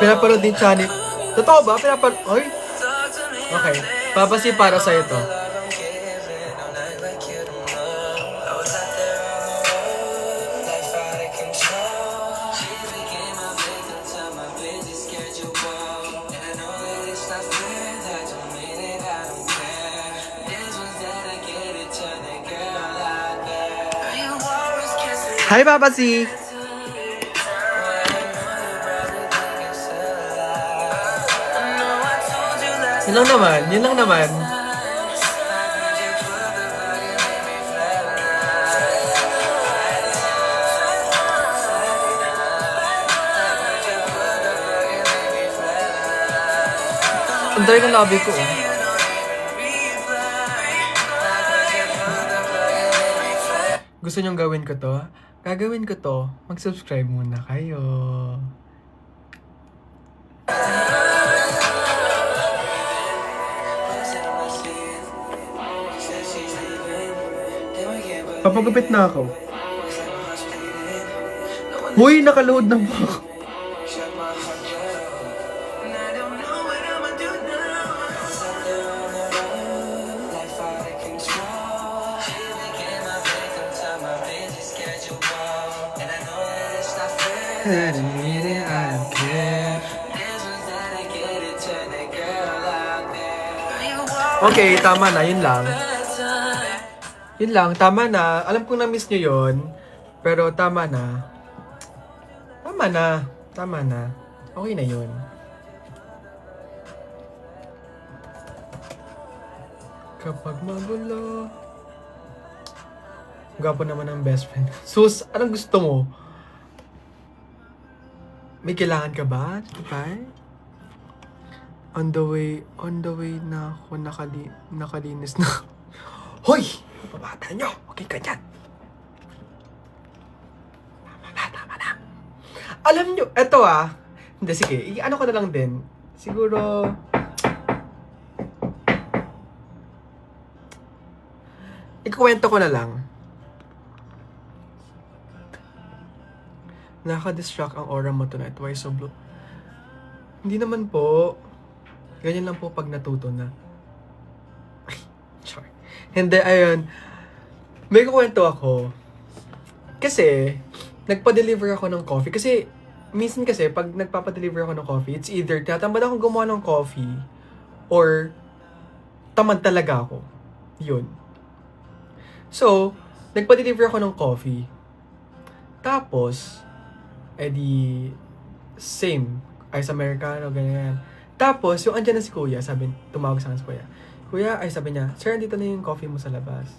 Pinapanood din channel. Totoo ba? Oy? Okay. Papasi para sa'yo to. Hi, Papasi! Yun lang naman. Ang dami ng labi ko. Gusto nyong gawin ko to? Gagawin ko to. Mag-subscribe muna kayo. Papagupit na ako. Huy, nakaload ng book. Okay, tama na. Yun lang. Tama na. Alam kong na-miss nyo yun. Pero tama na. Tama na. Okay na yun. Kapag magulo. Gwapo naman ang best friend. Sus, anong gusto mo? May kailangan ka ba? Okay? On the way na ako nakalinis na. Hoy! Pabata nyo! Okay ka dyan. Tama na. Alam nyo, eto hindi, sige. Ano ko na lang din. Siguro, ikuwento ko na lang. Nakaka-distract ang aura mo tonight. Why so blue? Hindi naman po. Ganyan lang po pag natuto na. Sorry. Hindi, ayun. May kukwento ako. Kasi, nagpa-deliver ako ng coffee. Kasi, minsan kasi, pag nagpapa-deliver ako ng coffee, it's either tatamad akong gumawa ng coffee, or tamad talaga ako. Yun. So, nagpa-deliver ako ng coffee. Tapos, edi, same. Ice Americano, ganyan. Tapos, yung andyan na si Kuya, tumawag sa akin si Kuya. Kuya, sabi niya, sir, andito na yung coffee mo sa labas.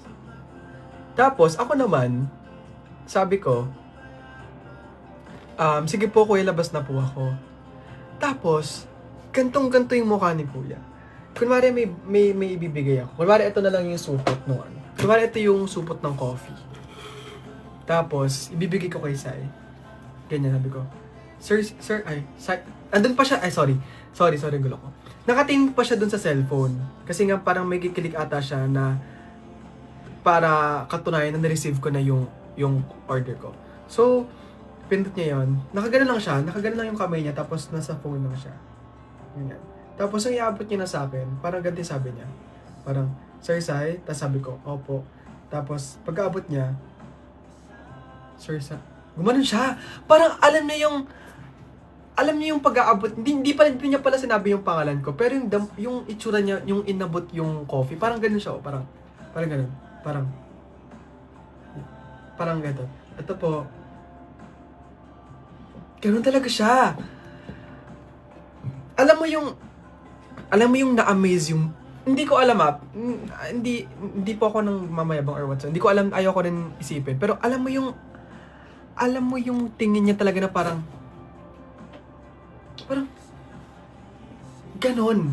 Tapos, ako naman, sabi ko, sige po Kuya, labas na po ako. Tapos, gantong-ganto yung mukha ni Kuya. Kunwari may ibibigay ako. Kunwari ito na lang yung supot nung ano. Kumari ito yung supot ng coffee. Tapos, ibibigay ko kay Sai. Ganyan, sabi ko. Andun pa siya, sorry, gulo ko. Nakatingin pa siya dun sa cellphone. Kasi nga parang may kikilik ata siya na para katunayan na na-receive ko na yung order ko. So, pindot niya yon. Nakaganon lang siya, nakaganon lang yung kamay niya, tapos nasa phone lang siya. Ganyan. Tapos, ang iabot niya na sa akin, parang ganti sabi niya. Parang, Sir Sai, tapos sabi ko, opo. Tapos, pagkaabot niya, Sir Sai, gumanon siya. Parang alam niya yung pag-aabot, hindi niya pala sinabi yung pangalan ko, pero yung itsura niya, yung inabot yung coffee, parang ganun siya, parang ganun. Parang ganito. Ito po. Ganun talaga siya. Alam mo yung na-amaze yung, hindi ko alam hindi po ako nang mamayabang or whatsoever. Hindi ko alam, ayaw ko rin isipin. Pero alam mo yung tingin niya talaga na parang ganon.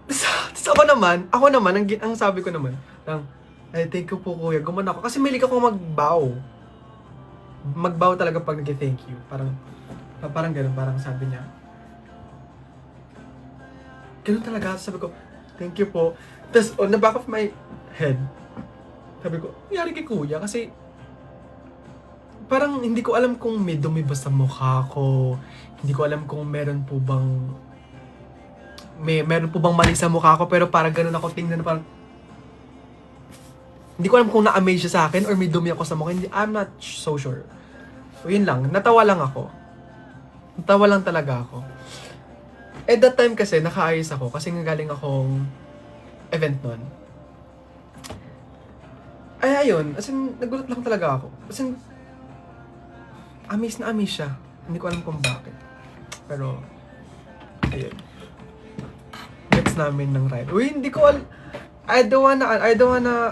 Tapos ako naman, ang sabi ko naman, ay, thank you po kuya, guman ako. Kasi mahilig ako magbow. Magbow talaga pag nag-thank you. Parang ganun, parang sabi niya. Ganun talaga, sabi ko, thank you po. Tapos on the back of my head, sabi ko, nangyari kay kuya kasi parang hindi ko alam kung may dumi ba sa mukha ko. Hindi ko alam kung meron po bang mali sa mukha ko, pero parang ganun ako tingnan, parang hindi ko alam kung na-amaze siya sa akin or may dumi ako sa mukha. I'm not so sure. So yun lang, natawa lang talaga ako. At that time kasi nakaayos ako kasi galing akong event nun. Ay ayun, as in nagulat lang talaga ako. As in amaze siya. Hindi ko alam kung bakit. Pero ayun. Next namin ng ride. Uy, hindi ko I don't wanna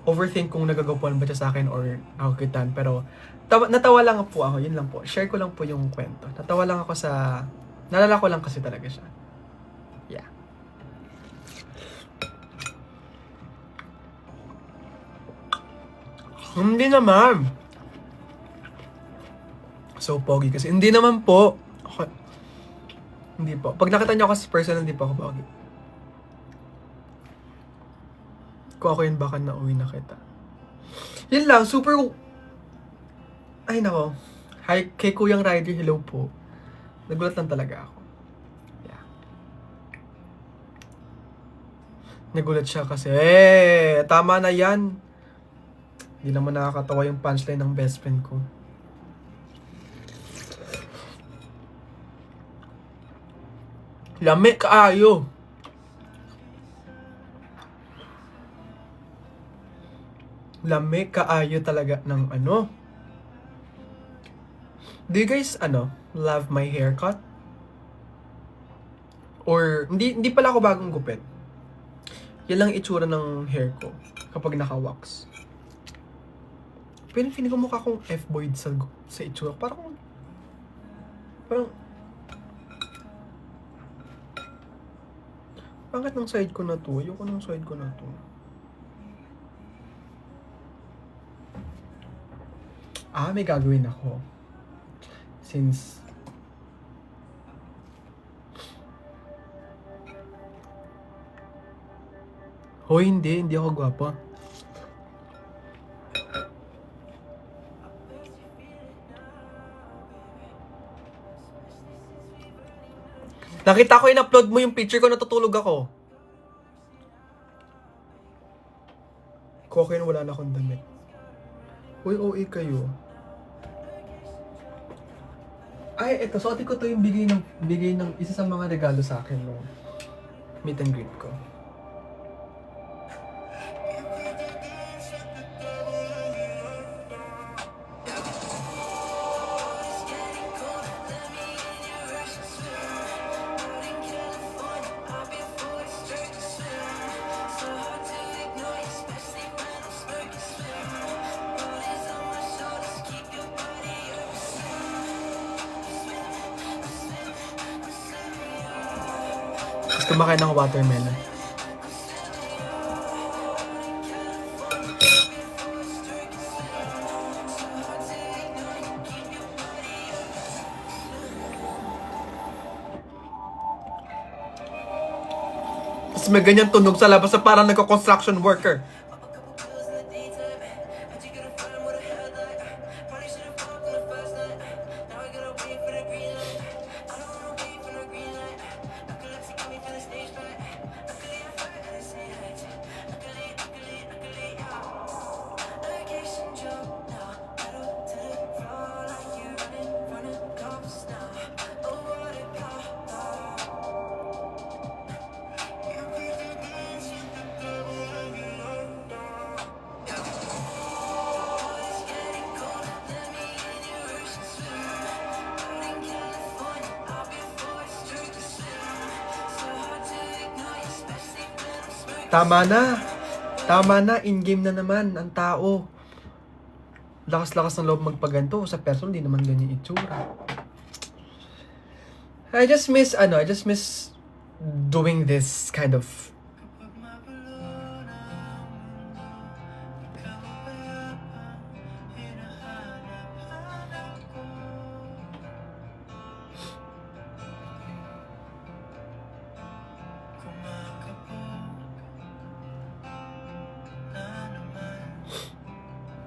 overthink kung nagagapuan ba siya sa akin or nakakitan. Pero natawa lang po ako. Yun lang po. Share ko lang po yung kwento. Natawa lang ako nalala ko lang kasi talaga siya. Yeah. Hindi naman. So pogi kasi. Hindi naman po. Okay. Hindi po. Pag nakita niyo ako sa personal, hindi po ako pogi. Kung ako yun, baka nauwi na kita. Yun lang, super... Ay nako. Hi, kay Kuyang Rider, hello po. Nagulat lang talaga ako. Yeah. Nagulat siya kasi, tama na yan. Hindi naman nakakatawa yung punchline ng best friend ko. Lami kaayo. Lami kaayo talaga ng ano. Do you guys, love my haircut? Or, hindi pala ako bagong gupit. Yan lang itsura ng hair ko kapag naka-wax. Pero feeling ko mukha akong F-boy sa itsura. Parang, bakit ng side ko na to? Ayoko ng side ko na to. May gagawin ako. Since Hoy, hindi ako gwapo. Nakita ko in-upload mo yung picture ko, natutulog ako. Kokin, wala na akong damit. Uy, OA kayo. Ay, eto, suotin ko to yung bigay ng isa sa mga regalo sa akin no meet and greet ko. Kumakain ng watermelon. Tapos may ganyan tunog sa labas na parang nagka-construction worker. Tama na. Tama na. In-game na naman ang tao. Lakas-lakas ng loob magpaganto. Sa personal, di naman ganyan itsura. I just miss doing this kind of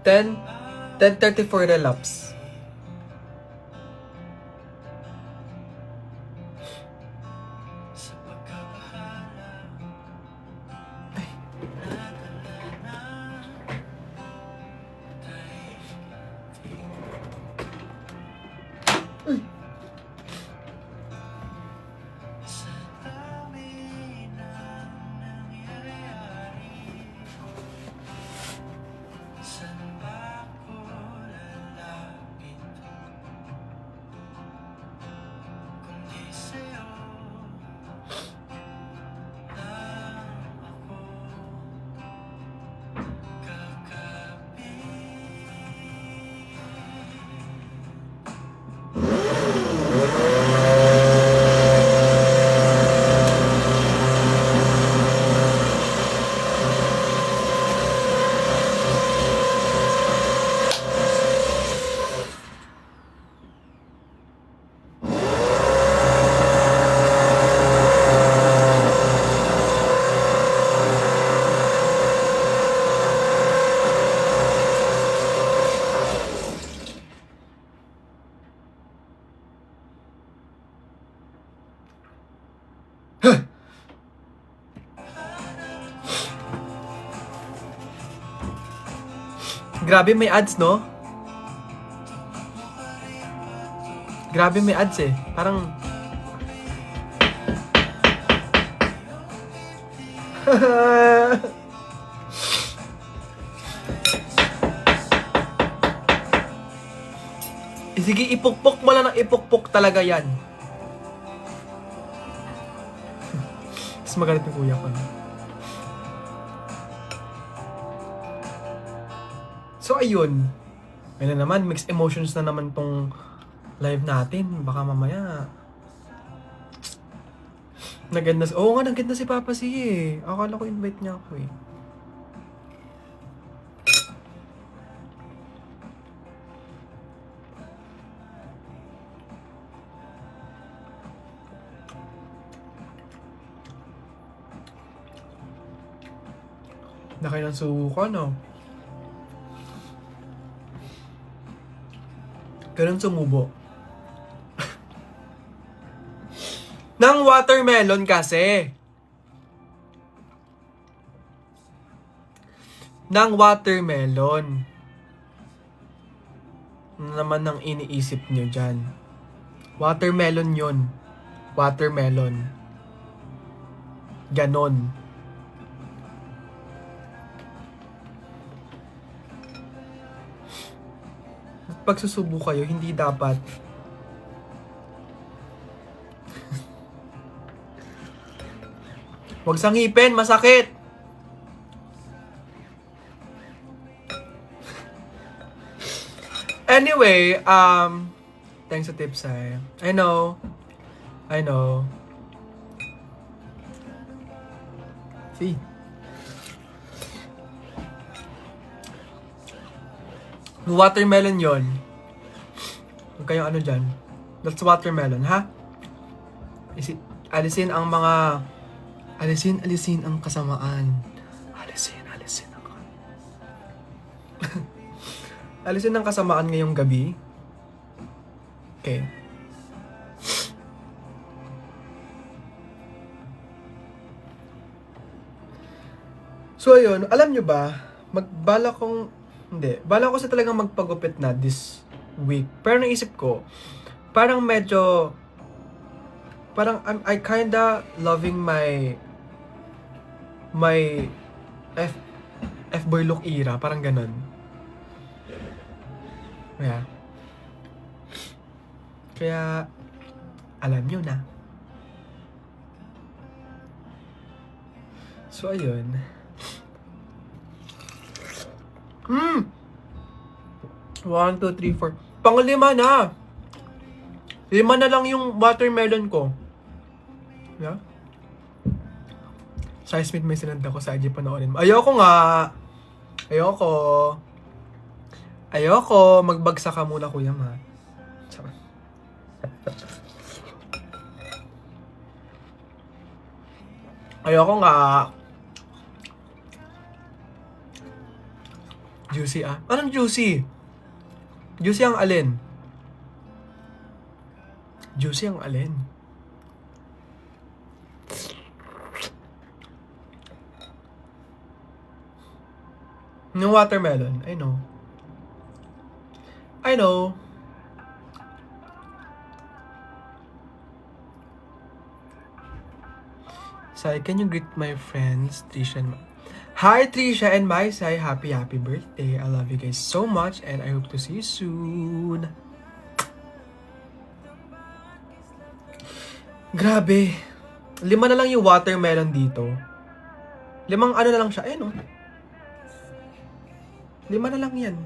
Ten 10:34 relapse. Grabe may ads, no? Grabe may ads eh. Parang... Sige, ipukpok mo lang ng ipukpok talaga yan. Tapos magalit ng kuya ko. So, ayun. Ayun na naman, mixed emotions na naman tong live natin. Baka mamaya... Naganda si... Oo nga, naganda si Papa C eh. Akala ko invite niya ako eh. Laki ng suko, no? Ganun sumubo. Nang watermelon kasi. Nang watermelon. Ano naman ang iniisip nyo dyan? Watermelon yun. Watermelon. Ganon. Pag susubo kayo, hindi dapat huwag sangipin, masakit. Anyway, thanks sa tips ay. I know. See. Watermelon yon. Huwag kayong ano dyan. That's watermelon, ha? Alisin ang mga Alisin ang kasamaan. Alisin ang alisin ang kasamaan ngayong gabi. Okay. So ayun, alam nyo ba, bala ko sa talagang magpagupit na this week. Pero naisip ko, parang I kinda loving my F-boy look era, parang ganun. Kaya alam nyo na. So ayun. 1, 2, 3, 4. Pang-5 na. 5 na lang yung watermelon ko. Yeah? Size Smith may sinanda ko sa IG panoorin mo. Ayoko nga. Ayoko. Magbagsa ka muna, Kuya Ma. Ayoko nga. Juicy ah. Anong juicy? Juicy ang alin? Juicy ang alin? Yung watermelon, I know. Sai, can you greet my friends, Trisha and Hi Trisha and Mai Sai, happy birthday. I love you guys so much and I hope to see you soon. Grabe. 5 na lang yung watermelon dito. 5 ano na lang siya. Ayun oh. 5 na lang yan.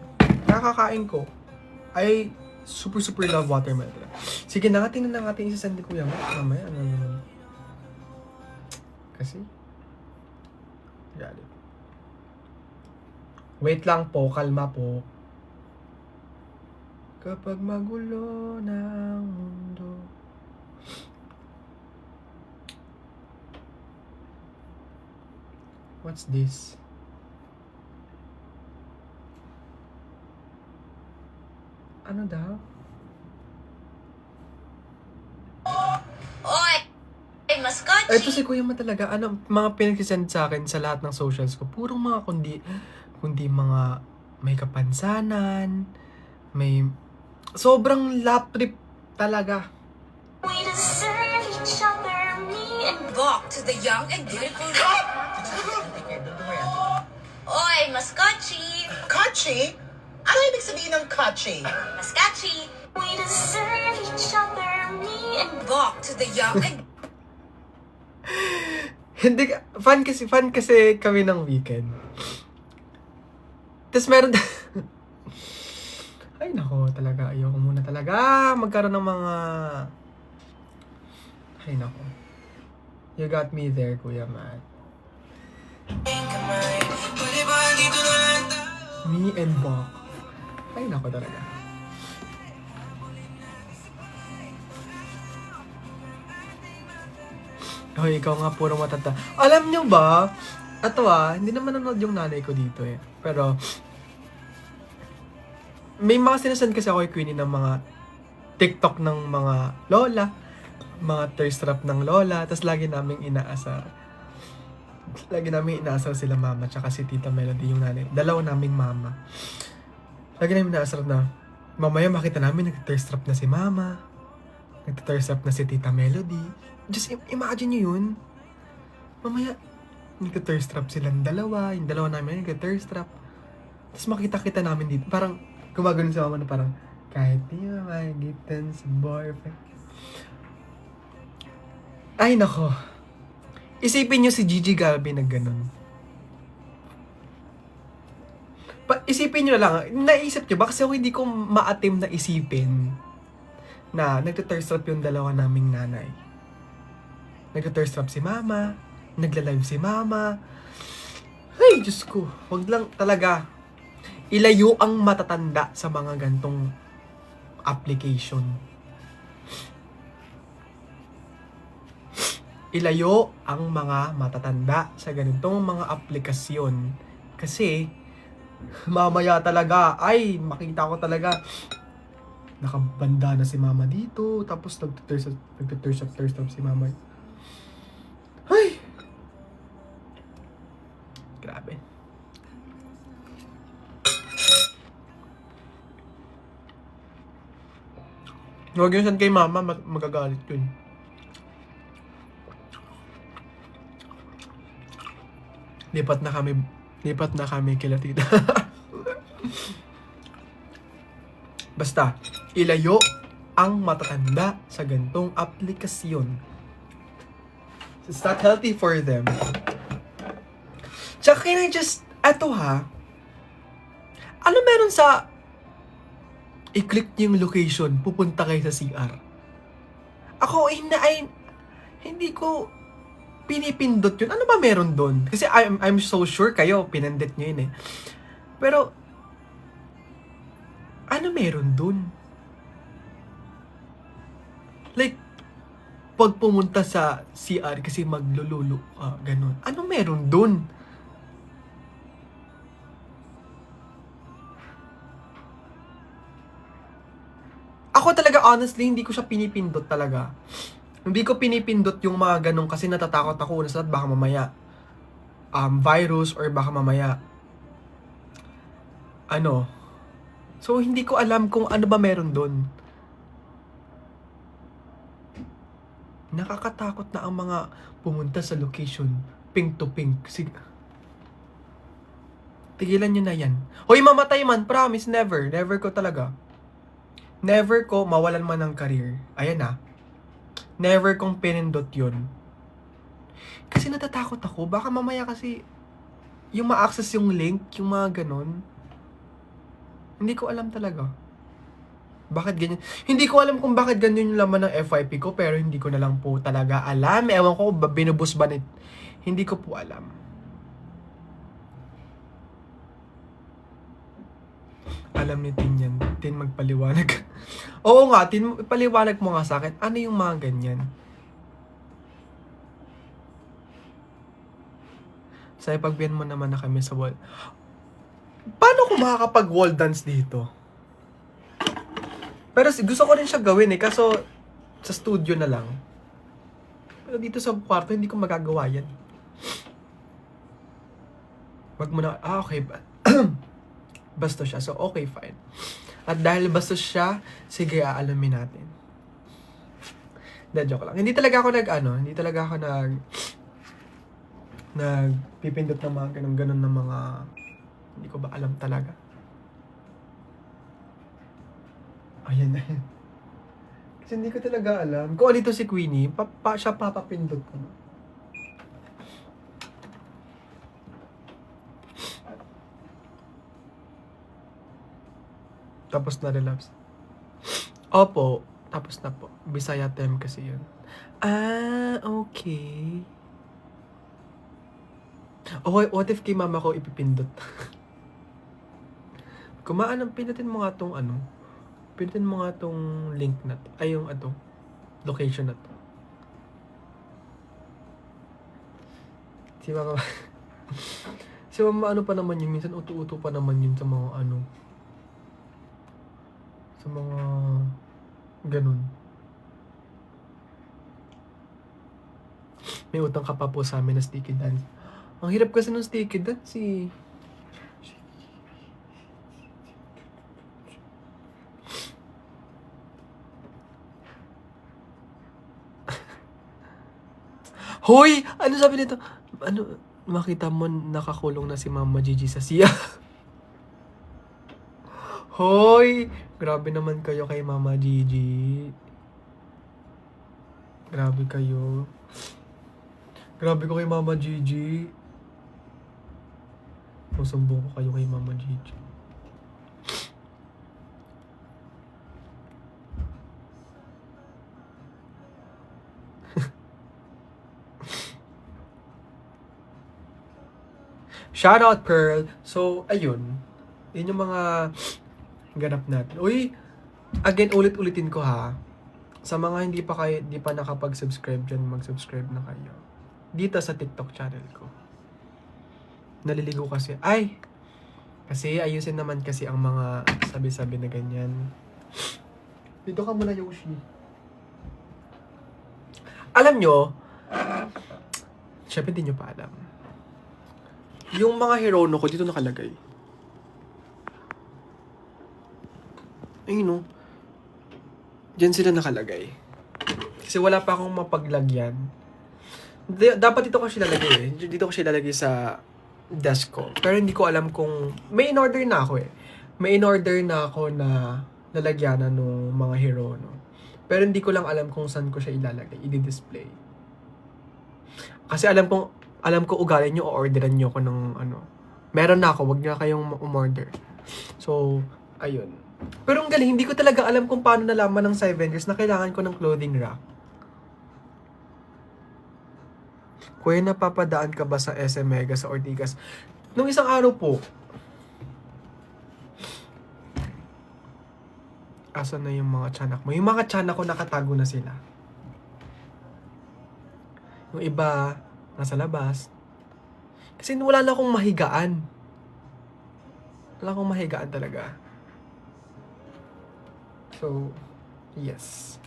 Nakakain ko. I super love watermelon. Sige na nga, tingnan na natin isasend ni Kuya Mo. Mamaya, ano naman. Kasi, galit. Wait lang po, kalma po. Kapag magulo na ang mundo. What's this? Ano daw? Oy! Maskochi! Ito si Kuya Ma talaga. Ano, mga pinag-send sa akin sa lahat ng socials ko. Purong mga kundi mga may kapansanan, may sobrang lap trip talaga. We deserve each other, me and Bok to the young and beautiful. Oy! Maskochi! Kachi? Ano ibig sabihin ng kachi? Maskachi! We deserve each other, me and Bok to the young and... Hindi, fan kasi kami ng weekend. Tapos meron... Ay nako, talaga. Ayoko muna talaga magkaroon ng mga... Ay nako. You got me there, Kuya Matt. Me and Bok. Ay nako talaga. Hoy, ikaw nga puro matanda. Alam nyo ba? Hindi naman nanonood yung nanay ko dito eh. Pero, may mga sinasend kasi ako kay Queenie ng mga TikTok ng mga lola, mga thirst trap ng lola, tapos lagi naming inaasar sila mama, tsaka si Tita Melody yung nanay. Dalawa naming mama. Lagi namin inaasar na, mamaya makita namin nag-thirst trap na si mama, nag-thirst trap na si Tita Melody. Just imagine nyo yun. Mamaya, nag-thirst trap silang dalawa, yung dalawa namin nag-thirst trap. Tapos makita-kita namin dito, parang gumagano sa mama na parang, kahit di magitan sa boyfriend. Ay nako. Isipin nyo si Gigi Galbi na ganun. Isipin nyo na lang, naisip nyo ba? Kasi ako hindi ko ma-attempt na isipin na nagta-thirst trap yung dalawa naming nanay. Nagta-thirst trap si mama, nagla-live si mama. Ay, Diyos ko, wag lang talaga. Ilayo ang matatanda sa mga gantong application. ilayo ang mga matatanda sa ganitong mga aplikasyon. Kasi, mamaya talaga, ay, makita ko talaga, nakabanda na si mama dito, tapos nagtithirst up si mama. Ay! Grabe. Huwag yun saan kay mama, magagalit yun. Lipat na kami kila tita. Basta, ilayo ang matatanda sa gantong aplikasyon. It's not healthy for them. Tsaka can I just, eto ha, ano meron sa i-click niyo yung location, pupunta kayo sa CR? Ako, hindi ko pinipindot yun. Ano ba meron doon? Kasi I'm so sure kayo, pinindot nyo yun eh. Pero, ano meron doon? Like, pag pumunta sa CR kasi maglululo, ganun. Ano meron doon? Ako talaga, honestly, hindi ko siya pinipindot talaga. Hindi ko pinipindot yung mga ganun kasi natatakot ako na sa baka mamaya virus or baka mamaya ano. So, hindi ko alam kung ano ba meron doon. Nakakatakot na ang mga pumunta sa location pink to pink. Tigilan nyo na yan. Hoy, mamatay man. Promise, never. Never ko talaga. Never ko mawalan man ng career. Ayan na. Never kong pinindot yun. Kasi natatakot ako. Baka mamaya kasi yung ma-access yung link, yung mga ganun. Hindi ko alam talaga. Bakit ganyan? Hindi ko alam kung bakit ganyan yung laman ng FYP ko, pero hindi ko na lang po talaga alam. Ewan ko, binubus ba nit? Hindi ko po alam. Alam ni Tin yan. Tin, magpaliwanag. Oo nga, Tin, paliwanag mo nga sa akin. Ano yung mga ganyan? Sa ipagbihan mo naman na kami sa wall. Paano ko makakapag-wall dance dito? Pero gusto ko rin siya gawin eh. Kaso, sa studio na lang. Pero dito sa kwarto, hindi ko magagawa yan. Wag mo na, okay ba? Bastos siya. So, okay, fine. At dahil bastos siya, sige, aalamin natin. Joke lang. Hindi talaga ako nagpipindot ng mga ganun ng mga, hindi ko ba alam talaga. Ayan na yan. Kasi hindi ko talaga alam. Kung alito si Queenie, siya papapindot ko. Tapos na relapse. Opo, tapos na po. Bisaya time kasi yun. Okay. Okay, what if kay mama ko ipipindot? Kumaan, pindutin mo nga tong pindutin mo nga tong link na to. Ay, yung location na to. Si mama, si mama pa naman yun. Minsan utu-utu pa naman yun sa mga sa mga ganun. May utang ka pa po sa amin na sticky dance. Ang hirap kasi ng sticky dance eh. Hoy! Ano sabi nito? Makita mo nakakulong na si Mama Gigi sa siya. Hoy! Grabe naman kayo kay Mama Gigi. Grabe kayo. Grabe ko kay Mama Gigi. Masumbong ko kayo kay Mama Gigi. Shoutout, Pearl. So, ayun. Yun yung mga ganap natin. Uy! Again, ulit-ulitin ko ha. Sa mga hindi pa nakapag-subscribe dyan, mag-subscribe na kayo. Dito sa TikTok channel ko. Naliligo kasi. Kasi ayusin naman kasi ang mga sabi-sabi na ganyan. Dito ka muna, Yoshi. Alam nyo, syempre di nyo pa alam. Yung mga Hirono ko, dito nakalagay. Ayun no. Diyan sila nakalagay. Kasi wala pa akong mapaglagyan. Dapat dito ko siya lalagay eh. Dito ko siya lalagay sa desk ko. Pero hindi ko alam kung... May in-order na ako eh. May in-order na ako na lalagyanan ng mga Hirono. Pero hindi ko lang alam kung saan ko siya ilalagay, i-display. Kasi alam ko ugali nyo, o-orderan nyo ako ng ano. Meron na ako, wag na kayong umorder. So, ayun. Pero ang galing, hindi ko talaga alam kung paano nalaman ng 7 years na kailangan ko ng clothing rack. Kuya, napapadaan ka ba sa SM Mega sa Ortigas? Nung isang araw po, asan na yung mga tiyanak mo? Yung mga tiyanak ko nakatago na sila. Yung iba, nasa labas. Kasi wala na akong mahigaan. Wala akong mahigaan talaga. So, yes.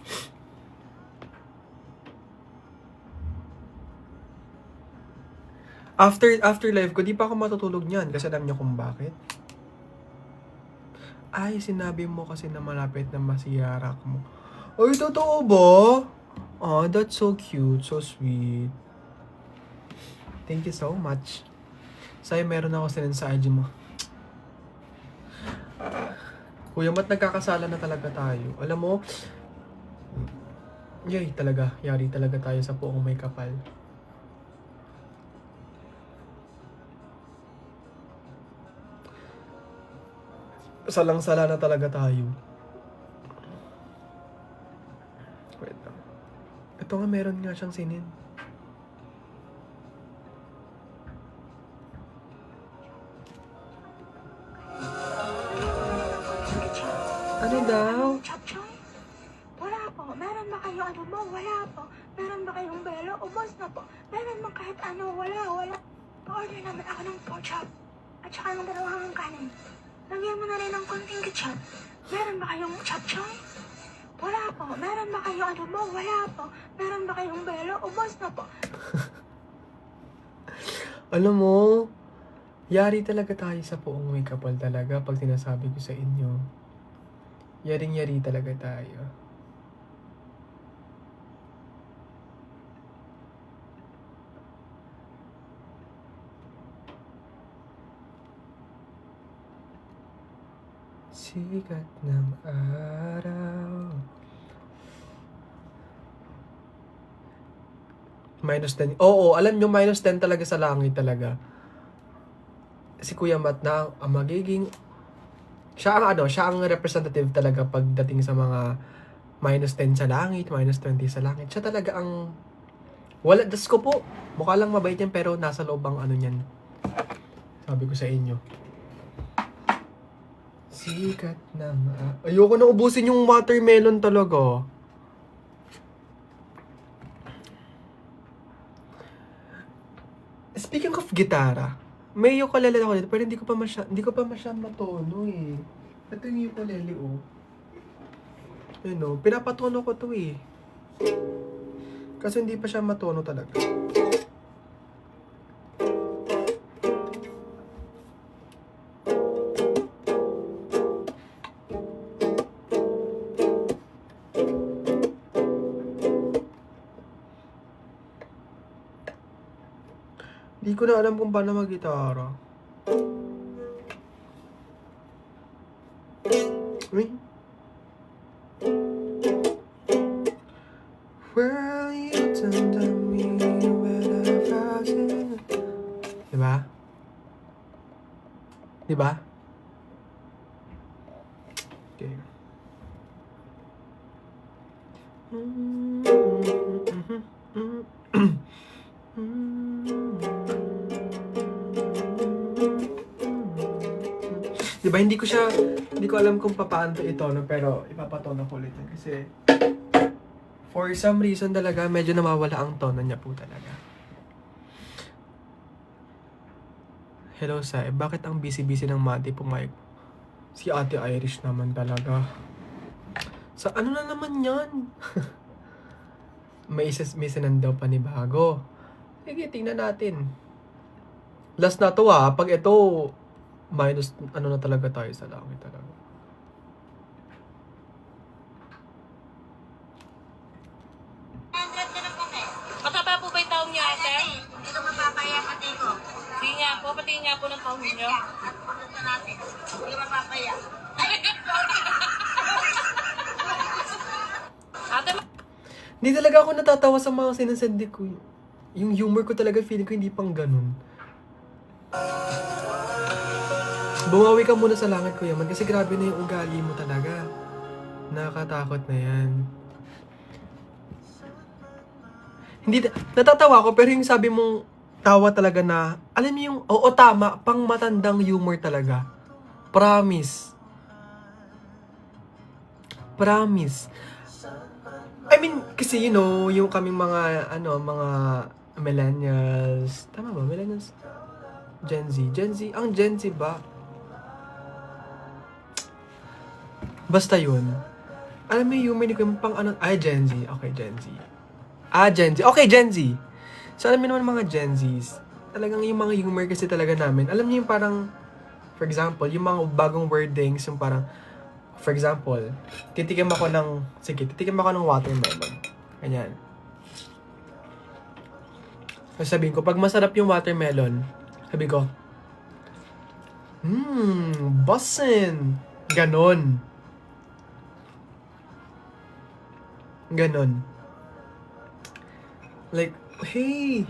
After live ko, di pa ako matutulog niyan. Kasi alam niyo kung bakit? Ay, sinabi mo kasi na malapit na masiyarak mo. Ay, totoo ba? Oh, that's so cute. So sweet. Thank you so much. Sa'yo, meron ako sinend sa IG mo. Kuya, ba't nagkakasala na talaga tayo? Alam mo, yay talaga. Yari talaga tayo sa puong may kapal. Salang-sala na talaga tayo. Wait lang. Ito nga, meron nga siyang sinin. Ano daw? Chapchoy? Wala po. Meron ba kayo ano mo? Wala po. Meron ba kayong belo? Ubos na po. Meron ba kahit ano? Wala. Pa-order naman ako ng pork chop. At saka ng dalawang kanin. Lagyan mo na rin ng konting ketchup. Meron ba kayong chapchoy? Wala po. Meron ba kayo ano mo? Wala po. Meron ba kayong belo? Ubos na po. Alam mo, yari talaga tayo sa puong may kapal talaga pag sinasabi ko sa inyo. Yaring-yari talaga tayo. Sikat ng araw. -10. Oo, alam nyo, -10 talaga sa langit talaga. Si Kuya Matt na ang magiging... Siya ang representative talaga pagdating sa mga -10 sa langit, -20 sa langit. Siya talaga ang... Wala, das ko po. Mukha lang mabait yan, pero nasa loob ang ano niyan. Sabi ko sa inyo. Sikat ng... Ayoko na ubusin yung watermelon talaga. Speaking of gitara, may ukulele ako dito, pero hindi ko pa masya matono eh. Ito yung ukulele oh. Ayun oh, pinapatono ko to eh. Kasi hindi pa siya matono talaga. Hindi ko na alam kung paano mag-gitara. Uy. Well, you turned on me when I was in. Diba? Diba? Okay. Diba, hindi ko alam kung paano to itono, pero ipapatono ko ulit yan kasi For some reason talaga, medyo nawawala ang tono niya po talaga. Hello, Sai. Bakit ang busy-busy ng Monday pumayag? Si Ate Irish naman talaga. Sa ano na naman yan? may sinandaw pa ni Bago. Sige, tingnan natin. Last na to pag ito, minus ano na talaga tayo sa langit talaga. Mataba po ba yung taong niya, ate? Hindi ko mapapaya pati ko. Patingin nga po ng taong niyo. At pumunta natin. Hindi ko mapapaya. Ate, Hindi talaga ako natatawa sa mga sinasend ko. Yung humor ko talaga, feeling ko hindi pang ganun. Bumawi ka muna sa langit, Kuya Man, kasi grabe na yung ugali mo talaga. Nakakatakot na yan. Hindi, natatawa ko, pero yung sabi mong tawa talaga na, alam mo yung, oo tama, pang matandang humor talaga. Promise. Promise. I mean, kasi you know, yung kaming mga, mga millennials. Tama ba? Millennials? Gen Z. Ang Gen Z ba? Basta yun. Alam mo yung humor ko yung pang ano, Gen Z. Okay, Gen Z. Gen Z. Okay, Gen Z. So, alam mo naman mga Gen Zs, talagang yung mga humor kasi talaga namin, alam niyo yung parang, for example, yung mga bagong wordings, yung parang, for example, titikim ako ng watermelon. Ganyan. So, sabihin ko, pag masarap yung watermelon, sabi ko, bussin. Ganon. Like, hey,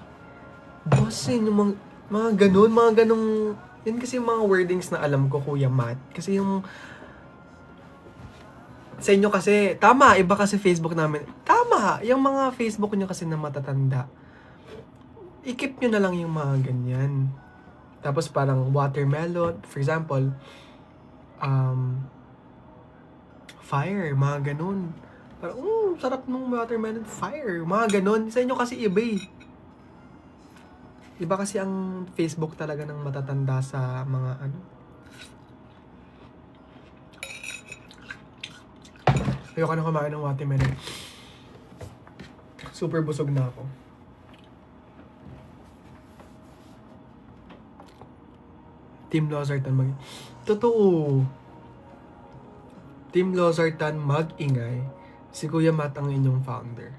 bussin, yung mga ganong, yun kasi yung mga wordings na alam ko, Kuya Matt. Kasi yung, sa inyo kasi, tama, iba kasi Facebook namin. Tama, yung mga Facebook nyo kasi na matatanda. I-keep nyo na lang yung mga ganyan. Tapos parang watermelon, for example, fire, mga ganun. Parang, sarap nung watermelon, fire, mga ganun. Sa inyo kasi iba eh. Iba kasi ang Facebook talaga ng matatanda sa mga ano. Ayoko na kumain ng watermelon. Super busog na ako. Team Lozartan Totoo. Team Lozartan mag-ingay. Si Kuya Matt ang inyong founder.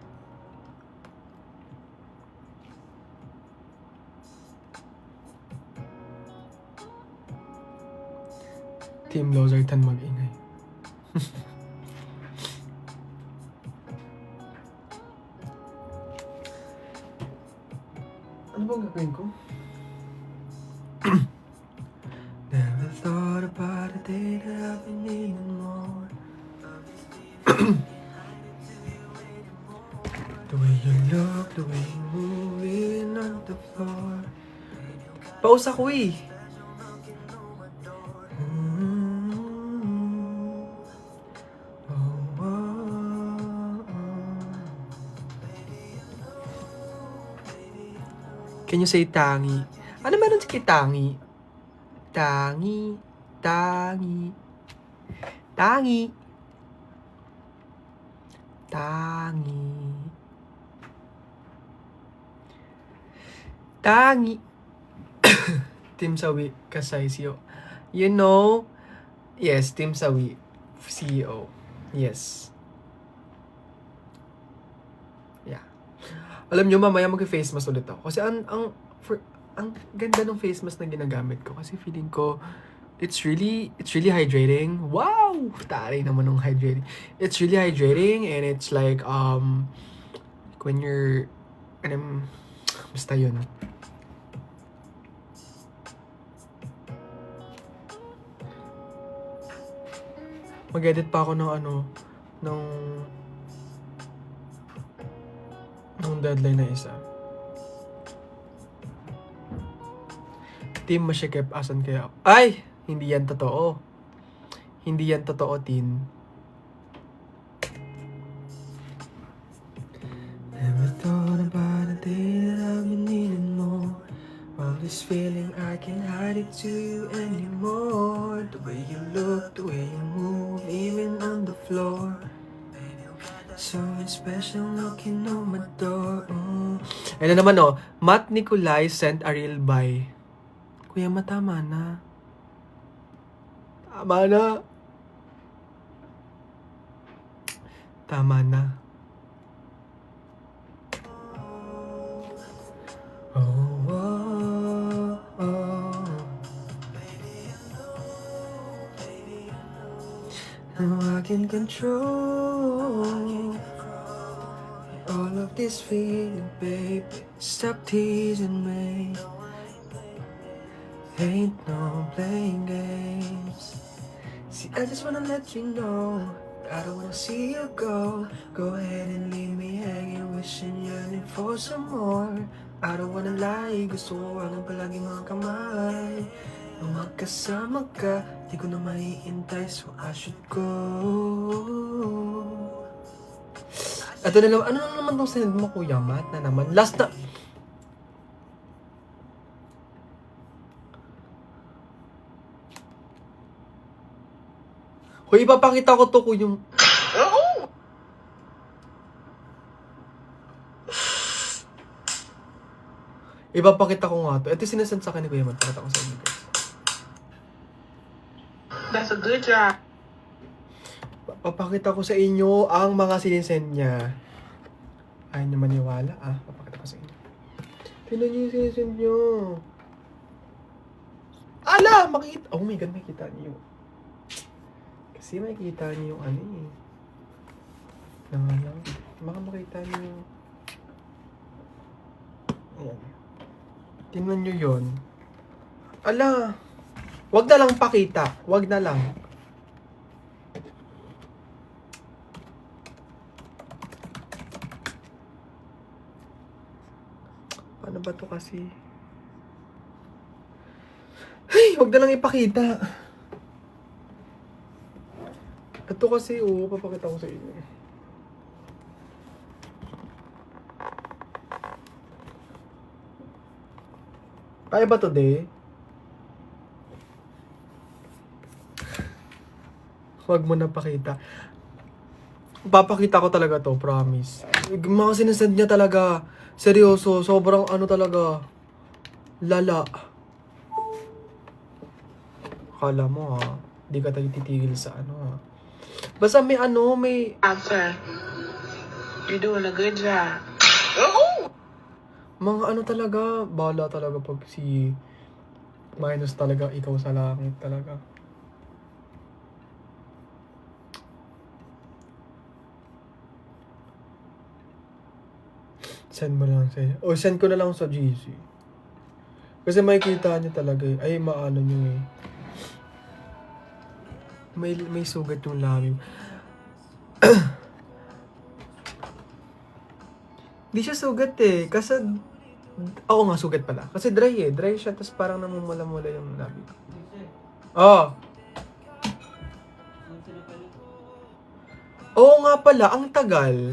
Team Lozartan mag-ingay. Ano bang gagawin ko? Never thought about a day that I've been needing more. The way you look, the way you move in on the floor. Pause ako eh. Can you say tangi? Ano meron si tangi? Tangi. Tangi. Tangi. Tangi. Tangi. Team Sawi, Kasay CEO. You know, yes, Team Sawi, CEO. Yes. Yeah. Alam nyo, mamaya mag-face mask ulit ako. Kasi ang ganda ng face mask na ginagamit ko. Kasi feeling ko, it's really hydrating. Wow! Taray naman ng hydrating. It's really hydrating and it's like, when you're, basta yun. Mag-edit pa ako ng deadline na isa. Team Masikip, asan kaya? Ay! Hindi yan totoo. Hindi yan totoo, Tin. Never thought about the day that I've been needing more. All this feeling, I can't hide it to you anymore. The way you look, the way you move, even on the floor. So special looking on my door. Ayun na naman Matt Nicolay sent a real buy. Kuya, matama na. Tama na. Tama na. Oh, oh, oh. Now I can control all of this feeling, baby. Stop teasing me. Ain't no playing games. See, I just wanna let you know I don't wanna see you go. Go ahead and leave me hanging, wishing yearning for some more. I don't wanna lie, gusto ko walang palagi mga kamay. Nung magkasama ka, di ko na maiintay, so I should go. Ito na naman, ano na naman itong sinend mo, Kuya Matt, na naman? Last na... Hoy, ipapakita ko to, Kuya... Ipapakita ko nga to. Ito yung sinasend sa akin ni Kuya Matt. Pakita ko sa inyo, guys. That's a good job. Papakita ko sa inyo ang mga sinisend niya. Ayaw niya maniwala. Papakita ko sa inyo. Tingnan niyo yung sinisend niyo. Ala! Makikita. Oh my God, makikita niyo. Kasi makikita niyo yung ano eh. Lang. Baka makita niyo. Ayan. Tingnan niyo yun. Ala! Wag na lang pakita. Wag na lang. Paano ba to kasi? Ay! Wag na lang ipakita. Ito kasi, papakita ko sa inyo. Kaya ba today? Huwag mo na pakita. Papakita ko talaga to, promise. Mga sinasend niya talaga. Seryoso, sobrang ano talaga. Lala. Akala mo di ka tayo titigil sa ano Basta may Sir, you're doing a good job. mga ano talaga, bala talaga pag si minus talaga, ikaw sa langit talaga. Send mo lang siya. O, send ko na lang sa GC. Kasi makikita niyo talaga eh. Ay, maano niyo eh. May sugat yung labi. Di siya sugat eh. Kasi, oo nga, sugat pala. Kasi dry eh. Dry siya, tapos parang namumula-mula yung labi. Oo. Oo nga pala, ang tagal.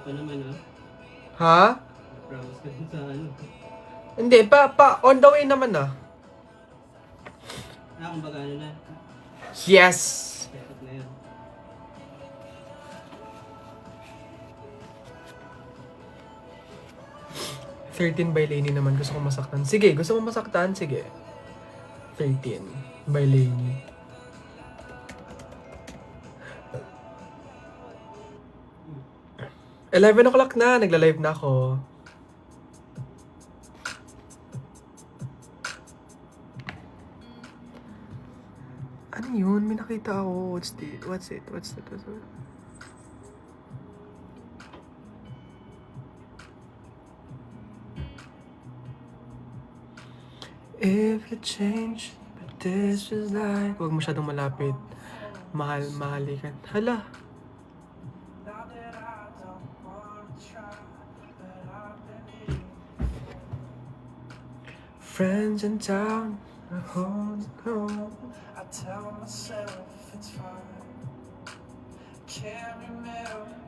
Pa naman Ha? promise ka din sa ano. Hindi, on the way naman Kumbaga ano na. Yes! Dapat na yun. $13 by Lainey naman. Gusto ko masaktan. Sige, gusto mo masaktan? Sige. 13 by Lainey. $11 na. Nagla-live na ako. Ano yun? May nakita ako. What's it? What's it? If you change, but this is like... Huwag masyadong malapit. Mahalikan. Hala. friends in town.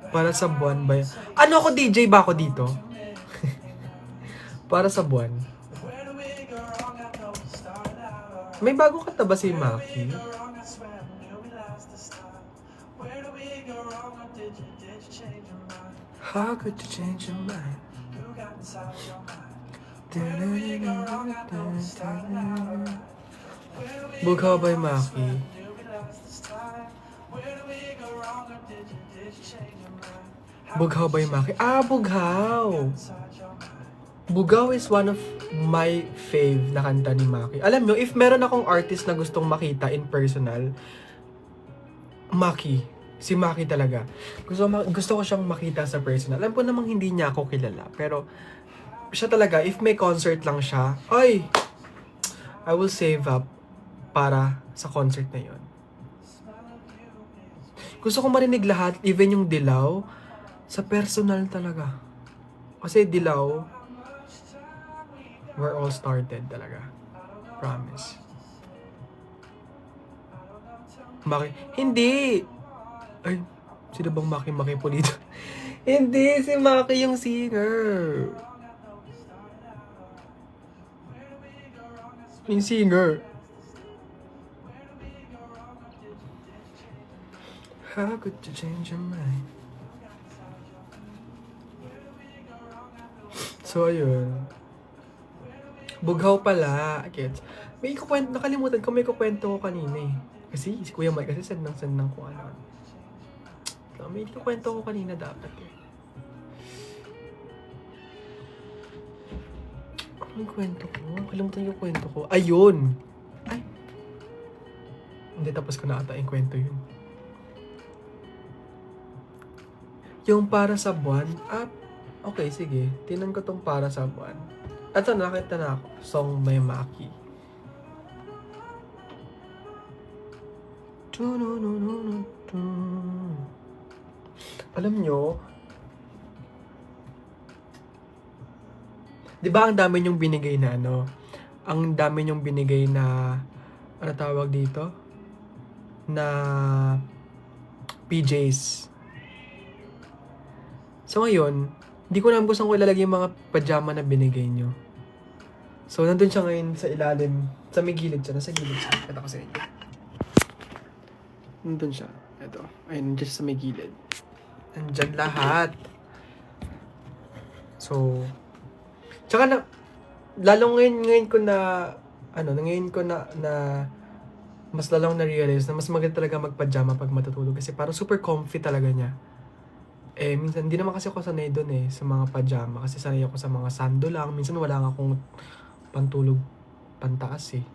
Para sa buwan ba yan? Ano ako, DJ ba ako dito? Para sa buwan. May bago kanta ba si Maki? How could you change your mind? Bughaw by Maki. Bughaw by Maki. Ah, Bughaw! Bughaw is one of my fave na kanta ni Maki. Alam nyo, if meron akong artist na gustong makita in personal, Maki. Si Maki talaga. Gusto ko siyang makita sa personal. Alam ko namang hindi niya ako kilala. Pero, siya talaga, if may concert lang siya, ay! I will save up para sa concert na yon. Gusto ko marinig lahat, even yung Dilaw, sa personal talaga. Kasi Dilaw, where all started talaga. Promise. Maki, hindi! Ay, sino bang Maki po dito? Hindi, si Maki yung singer. Yung singer. How could you change your mind? So, ayun. Bughaw pala. Gets. May ikukwento, nakalimutan ko, may ikukwento ko kanina eh. Kasi si Kuya Mike kasi send ng kung ano. So, may ikukwento ko kanina dapat eh. Ano yung kwento ko? Kalimutan yung kwento ko. Ayun! Ay! Hindi, tapos ko na ata yung kwento yun. Yung para sa buwan, okay, sige. Tinan ko tong para sa buwan. At nakita na ako. Song by Maki. Alam nyo, di ba ang dami nyong binigay na ano? Ang dami nyong binigay na, ano tawag dito? Na PJs. So ngayon, di ko na kung saan ko ilalagay yung mga pajama na binigay nyo. So nandun siya ngayon sa ilalim, sa may gilid siya, nasa gilid siya. Ito ko sa inyo. Nandun siya. Ito. Ayun, nandiyan siya sa may gilid. Nandyan lahat. So, tsaka na, lalong ngayon ko na, mas lalong na-realize na mas maganda talaga magpajama pag matutulog. Kasi parang super comfy talaga niya. Eh, minsan, hindi naman kasi ako sanay doon eh, sa mga pajama. Kasi sanay ako sa mga sando lang. Minsan wala nga akong pantulog pantaas eh.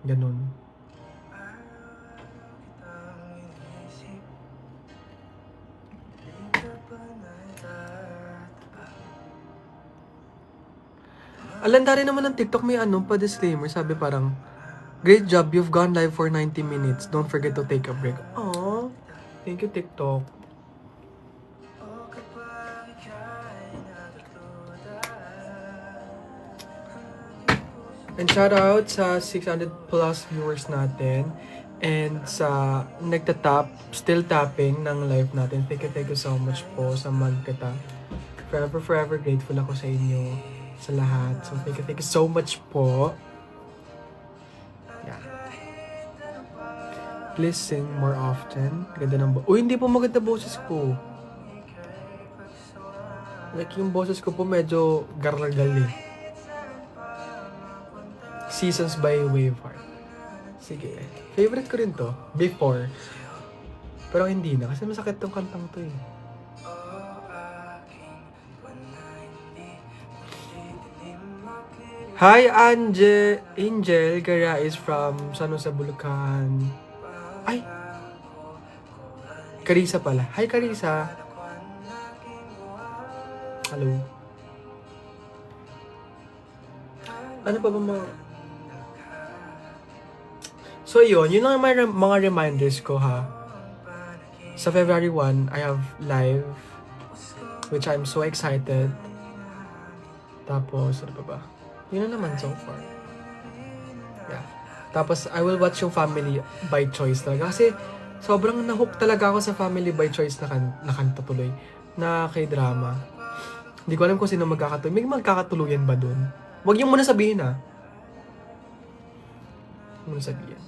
Ganon. Alanda rin naman ng TikTok, may pa-disclaimer. Sabi parang, great job, you've gone live for 90 minutes. Don't forget to take a break. Aww. Thank you, TikTok. And shout out sa 600 plus viewers natin. And sa nagtatap, still tapping ng live natin. Thank you so much po sa magtatap. Forever grateful ako sa inyo. Sa lahat. So, thank you so much po. Yeah. Please sing more often. Ganda ng Uy, hindi po maganda boses ko. Like, yung boses ko po medyo garlagal eh. Seasons by Waveheart. Sige. Favorite ko rin to. Before. Pero hindi na. Kasi masakit tong kantang to eh. Hi, Angel Garais from San Jose, Bulacan. Ay! Carissa pala. Hi, Carissa. Hello. Ano pa ba mga... So, yun lang mga reminders ko, ha. Sa February 1, I have live, which I'm so excited. Tapos, ano pa ba? Yun na naman so far. Yeah. Tapos, I will watch yung Family by Choice talaga. Kasi, sobrang nahook talaga ako sa Family by Choice na kanta tuloy. Na K-drama. Hindi ko alam kung sino magkakatuloy. May magkakatuluyan ba dun? Huwag yung muna sabihin ha. Huwag muna sabihin.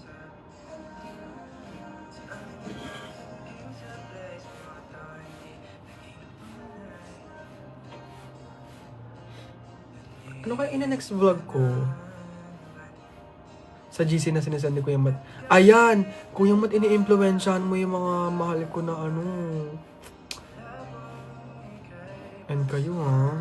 Ano kaya ina-next vlog ko? Sa GC na sinasend ni Kuya Mat. Ayan! Kuya Mat, ini-influensyahan mo yung mga mahal ko na ano. And kayo ha?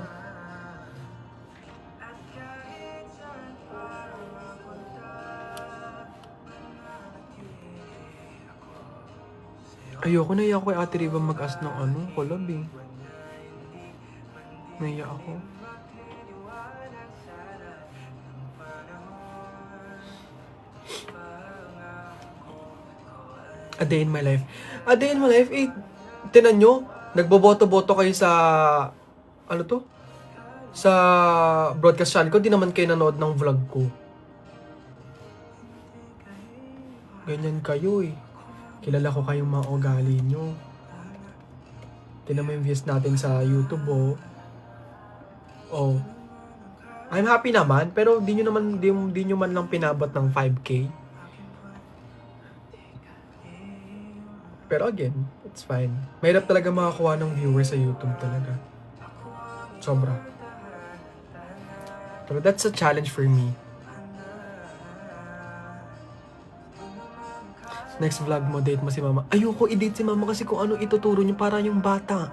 Ayoko, naiya ako kay Ate Riva mag-ask ng ano, collab eh. Naiya ako. A Day in My Life. A Day in My Life, eh, tinan nyo, nagboboto-boto kayo sa, ano to? Sa broadcast channel ko, di naman kayo nanood ng vlog ko. Ganyan kayo eh. Kilala ko kayong mga ugali nyo. Tinan mo yung views natin sa YouTube, oh. Oh. I'm happy naman, pero di nyo man lang pinabot ng 5K. Pero again, it's fine. Mahirap talaga makakuha ng viewers sa YouTube talaga. Sobra. Pero that's a challenge for me. Next vlog mo, date mo si mama. Ayoko i-date si mama kasi kung ano ituturo niyo para yung bata.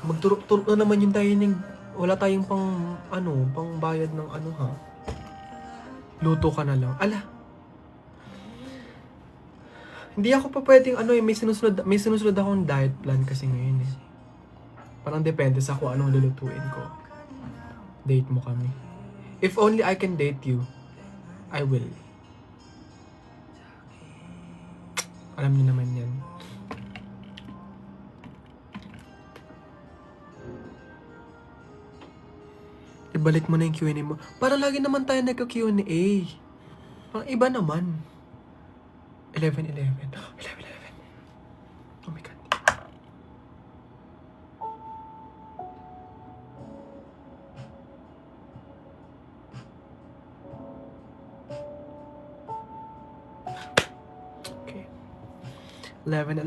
Magturo na naman yung dining. Wala tayong pang bayad ng ano ha. Luto ka na lang. Ala. Hindi ako pa pwedeng may sinusunod akong diet plan kasi ngayon eh. Parang depende sa kung anong lulutuin ko. Date mo kami. If only I can date you, I will. Alam niyo naman yan. Ibalik mo na yung Q&A mo. Para lagi naman tayo nagka-Q&A. Parang iba naman. 11. Oh my God. Okay. 11.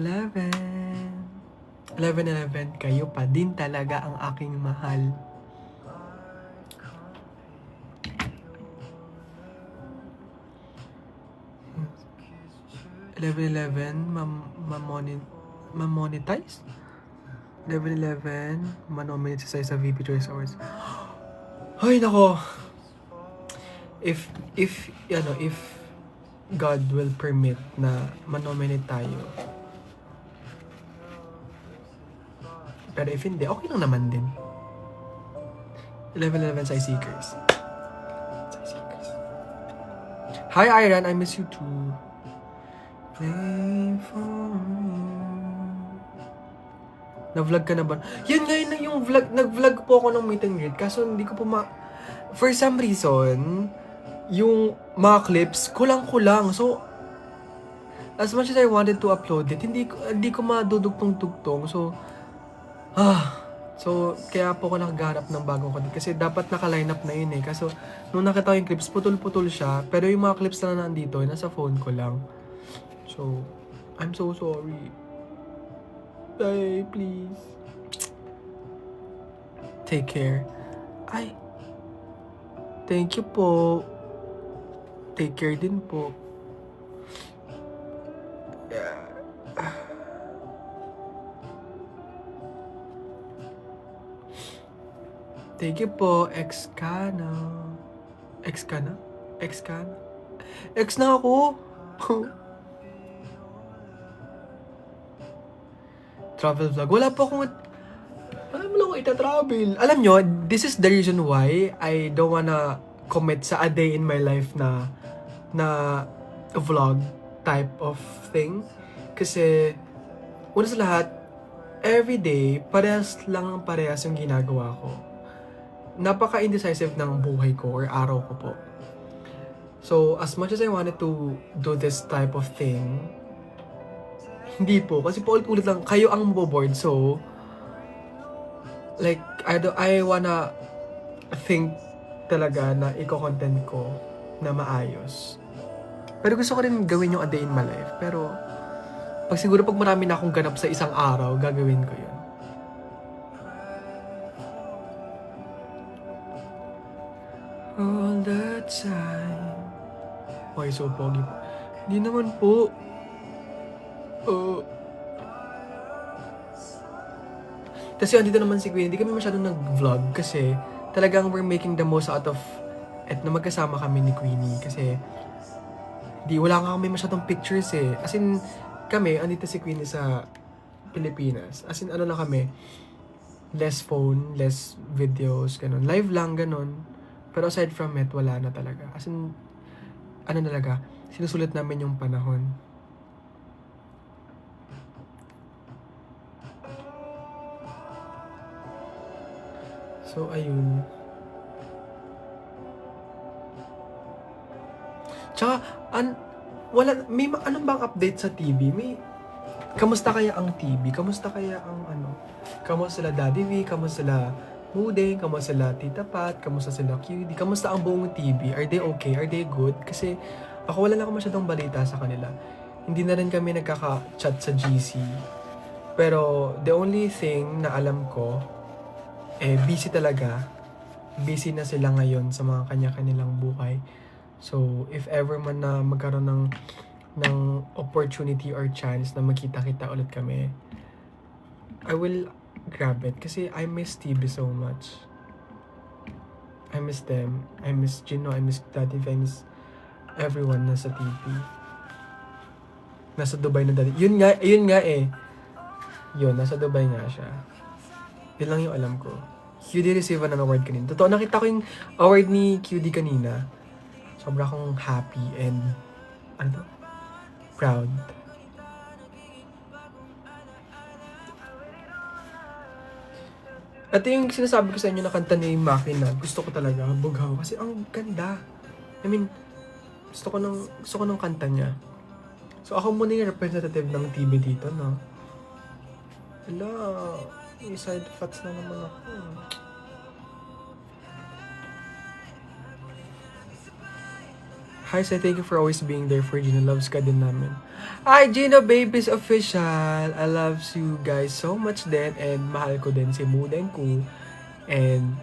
11, kayo pa din talaga ang aking mahal. 11, ma-monetize? 11, ma-nominate sa VP Choice Awards. Ay, nako! If God will permit na ma-nominate tayo. Pero if hindi, okay lang naman din. 11 sa Seekers. Hi, Iran. I miss you too. Play for you. Na-vlog ka na ba? Yan ngayon na yung vlog. Nag-vlog po ako ng meet and greet. Kaso hindi ko po for some reason, yung mga clips, kulang-kulang. So, as much as I wanted to upload it, hindi ko madudugtong-tugtong. So, kaya po ako nakaganap ng bagong content. Kasi dapat naka-line up na yun eh. Kaso, nung nakita ko yung clips, putol-putol siya. Pero yung mga clips na nandito, nasa phone ko lang. So, I'm so sorry. Bye, please. Take care. Ay. Thank you po. Take care din po. Thank you po, ex ka na. Ex ka na? Ex ka na? Ex na ako. Travel vlog. Wala po akong ita-travel. Alam nyo, this is the reason why I don't wanna commit sa a day in my life na vlog type of thing. Kasi una sa lahat, everyday, parehas yung ginagawa ko. Napaka-indecisive ng buhay ko or araw ko po. So, as much as I wanted to do this type of thing, hindi po. Kasi paulit-ulit lang, kayo ang maboboard. So, like, I wanna think talaga na i-content ko na maayos. Pero gusto ko rin gawin yung a day in my life. Pero, pag marami na akong ganap sa isang araw, gagawin ko yun. All the time. Okay, so pogi po. Hindi naman po. Kasi andito naman si Queen, hindi kami masyadong nag-vlog kasi talagang we're making the most out of na magkasama kami ni Queenie kasi wala nga kami masyadong pictures eh. As in, kami, andito si Queenie sa Pilipinas. As in, ano lang kami, less phone, less videos, ganun. Live lang, ganun. Pero aside from it, wala na talaga. As in, ano talaga, sinusulit namin yung panahon. So, ayun. Tsaka, anong bang update sa TV? Kamusta kaya ang TV? Kamusta kaya ang kamusta sila Daddy V? Kamusta sila Mudeng? Kamusta sila Tita Pat? Kamusta sila QD? Kamusta ang buong TV? Are they okay? Are they good? Kasi, ako wala na akong masyadong balita sa kanila. Hindi na rin kami nagkaka-chat sa GC. Pero, the only thing na alam ko, busy talaga. Busy na sila ngayon sa mga kanya-kanilang buhay. So, if ever man na magkaroon ng opportunity or chance na magkita-kita ulit kami, I will grab it. Kasi I miss TV so much. I miss them. I miss Gino. I miss Daddy. I miss everyone nasa TV. Nasa Dubai na Daddy. Yun nga eh. Yun, nasa Dubai nga siya. Yun lang yung alam ko. QD receive an award kanina. Totoo, nakita ko yung award ni QD kanina. Sobra akong happy and proud. At yung sinasabi ko sa inyo na kanta ni Makina, gusto ko talaga, Bughaw. Kasi ang ganda. I mean, gusto ko ng kanta niya. So ako muna yung representative ng TV dito, no? Hala, may side fats na naman ako. Hi, say thank you for always being there for Gino. Loves ka din namin. Hi, Gino Babies Official! I love you guys so much din and mahal ko din si Mudeng ko. And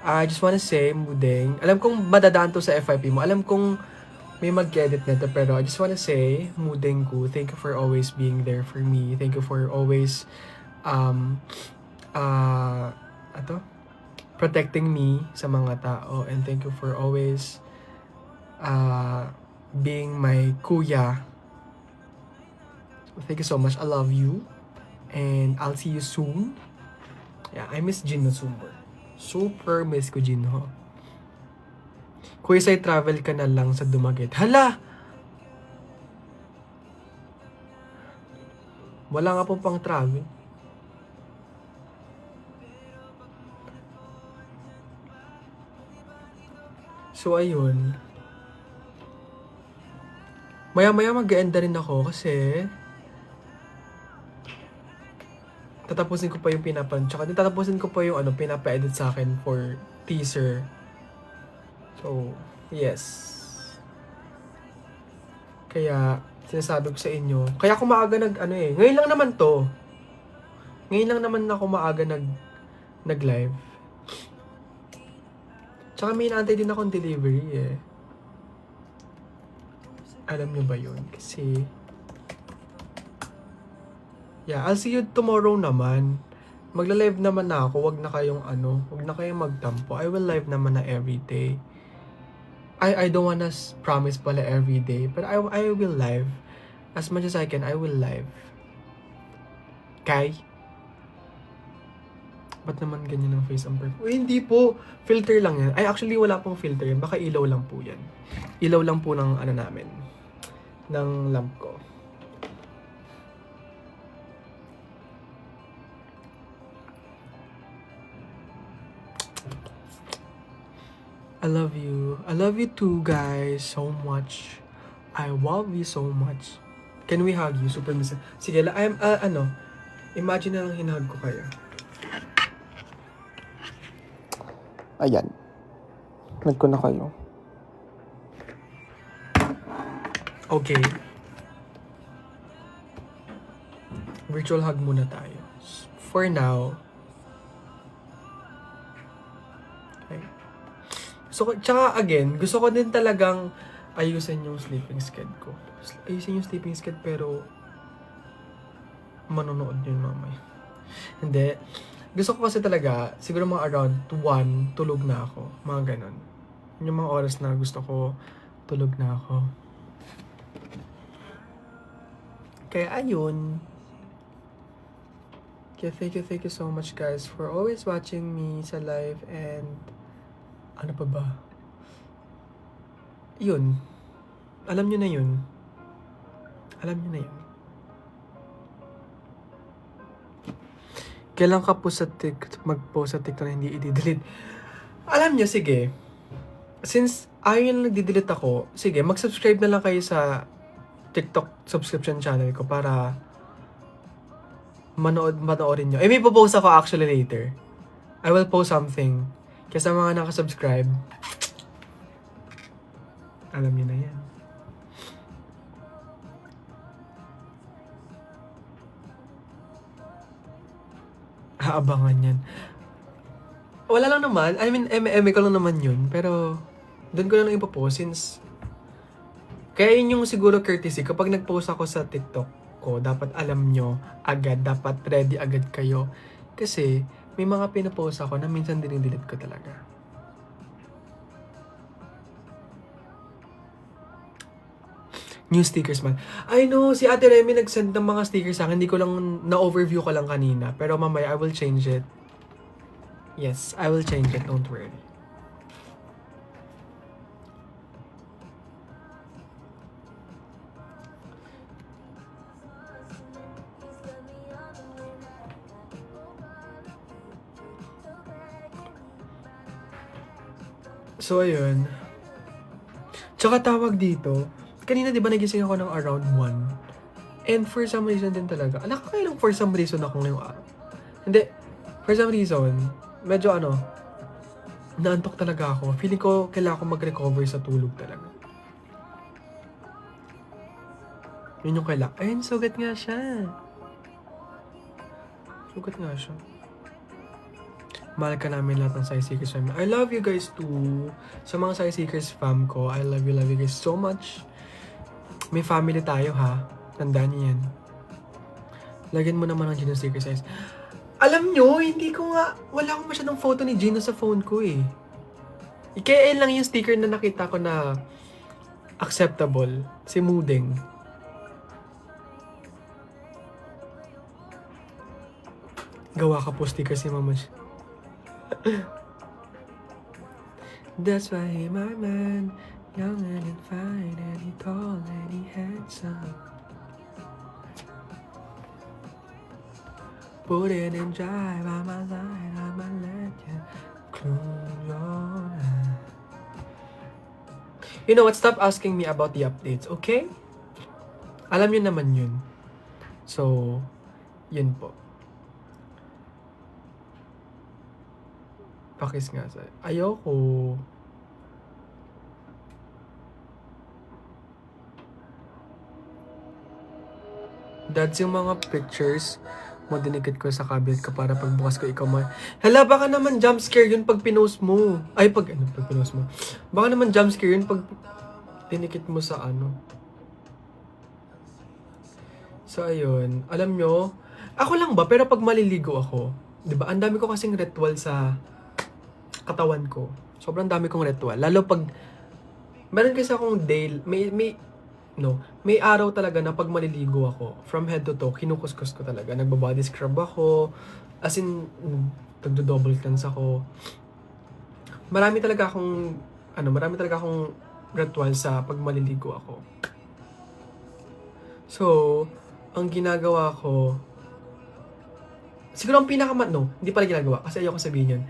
I just wanna say, Mudeng, alam kong madadaan to sa FYP mo. Alam kong may mag-edit nito pero I just wanna say, Mudeng ko, thank you for always being there for me. Thank you for always protecting me sa mga tao. And thank you for always being my kuya. So, thank you so much. I love you. And I'll see you soon. Yeah, I miss Gino super miss ko Gino. Kuya say travel ka na lang sa Dumaguete. Hala! Wala nga pong pang travel. So, ayun. Maya-maya mag-e-enda rin ako kasi tatapusin ko pa yung tsaka tatapusin ko pa yung pinapa-edit sa akin for teaser. So, yes. Kaya, sinasabi ko sa inyo, kaya ako maaga ngayon lang naman to. Ngayon lang naman ako maaga nag-live. Tsaka may inaantay din akong delivery eh. Alam nyo ba yun? Kasi, yeah, I'll see you tomorrow naman. Magla-live naman na ako. Wag na kayong magtampo. I will live naman na everyday. I don't wanna promise pala everyday, but I will live. As much as I can, I will live. Okay? Ba't naman ganyan ang face ang perfect? Hindi po. Filter lang yan. Ay, actually, wala pong filter yan. Baka ilaw lang po yan. Ilaw lang po ng namin. Ng lamp ko. I love you. I love you too, guys, so much. I love you so much. Can we hug you? Super miss. Sige, imagine na lang hinahug ko kayo. Ayan. Nag ko na kayo. Okay. Virtual hug muna tayo. For now. Okay. So, tsaka again, gusto ko din talagang ayusin yung sleeping schedule ko. Ayusin yung sleeping schedule pero manonood yun mamaya. Hindi. Gusto ko kasi talaga, siguro mga around 1, tulog na ako. Mga ganon. Yung mga oras na gusto ko, tulog na ako. Kaya ayun. Kaya thank you so much guys for always watching me sa live and ano pa ba? Yun. Alam nyo na yun. Alam nyo na yun. Kailan ka po sa mag-post sa TikTok na hindi i-delete? Alam nyo, sige. Since ayaw nyo nagdi-delete ako, sige, mag-subscribe na lang kayo sa TikTok subscription channel ko para manoorin nyo. May post ako actually later. I will post something. Kaya sa mga nakasubscribe, alam nyo na yan. Aabangan yan. Wala lang naman. I mean, eme ko lang naman yun. Pero, doon ko lang ipopost since kaya yun yung siguro courtesy. Kapag nag-post ako sa TikTok ko, dapat alam nyo agad. Dapat ready agad kayo. Kasi, may mga pinapost ako na minsan dinidelete ko talaga. New stickers man. I know, si Ate Remy nag-send ng mga stickers sa akin. Hindi ko lang, na-overview ko lang kanina. Pero mamaya, I will change it. Yes, I will change it. Don't worry. So, ayun. Tsaka tawag dito, kanina di ba nagising ako ng around 1? And for some reason din talaga, nakakailang for some reason ako ngayong araw. Hindi, for some reason, medyo naantok talaga ako. Feeling ko kailangan ko mag-recover sa tulog talaga. Yun yung kailangan. Ayun, sugat nga siya. Sugat nga siya. Mahal ka namin lahat ng Sai Seekers fam. I love you guys too. Sa mga Sai Seekers fam ko, I love you guys so much. May family tayo ha. Tandaan niyo yan. Lagyan mo naman ng Gino sticker size. Alam nyo, hindi ko nga, wala akong masyadong photo ni Gino sa phone ko eh. Kaya lang yung sticker na nakita ko na acceptable. Si Mudeng. Gawa ka po sticker si Mama. That's why he my man, young and fine, and he tall and he handsome. Put it in drive, I'ma let you close your eyes. You know what? Stop asking me about the updates, okay? Alam niyo naman yun. So, yun po. Pakis nga sa'yo. Ayoko. Dads, yung mga pictures mo dinikit ko sa cabinet ko para pagbukas ko ikaw Hala, baka naman jump scare yun pag pinost mo. Ay, pag pinost mo. Baka naman jump scare yun pag dinikit mo sa So, ayun. Alam nyo, ako lang ba? Pero pag maliligo ako, diba? Ang dami ko kasing ritual sa katawan ko. Sobrang dami kong ritual. Lalo pag meron kasi akong day, may araw talaga na pag maliligo ako, from head to toe, kinukuskus ko talaga. Nagbabody scrub ako, as in, nagdo-double cleanse ako. Marami talaga akong ritual sa pag maliligo ako. So, ang ginagawa ko, siguro ang hindi pala ginagawa, kasi ayoko sabihin yun.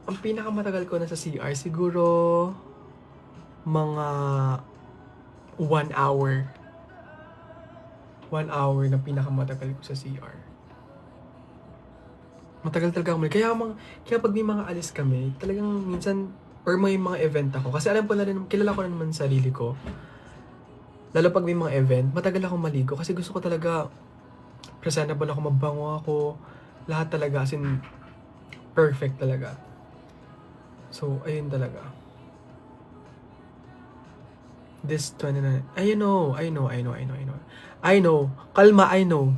ang pinakamatagal ko na sa CR, siguro mga 1 hour. 1 hour na pinakamatagal ko sa CR. Matagal talaga kami. Kaya pag may mga alis kami, talagang minsan, or may mga event ako. Kasi alam ko na rin, kilala ko na naman sarili ko. Lalo pag may mga event, matagal akong maligo. Kasi gusto ko talaga, presentable ako, mabango ako. Lahat talaga, as in, perfect talaga. So, ayun talaga. This 29. I know. Kalma, I know.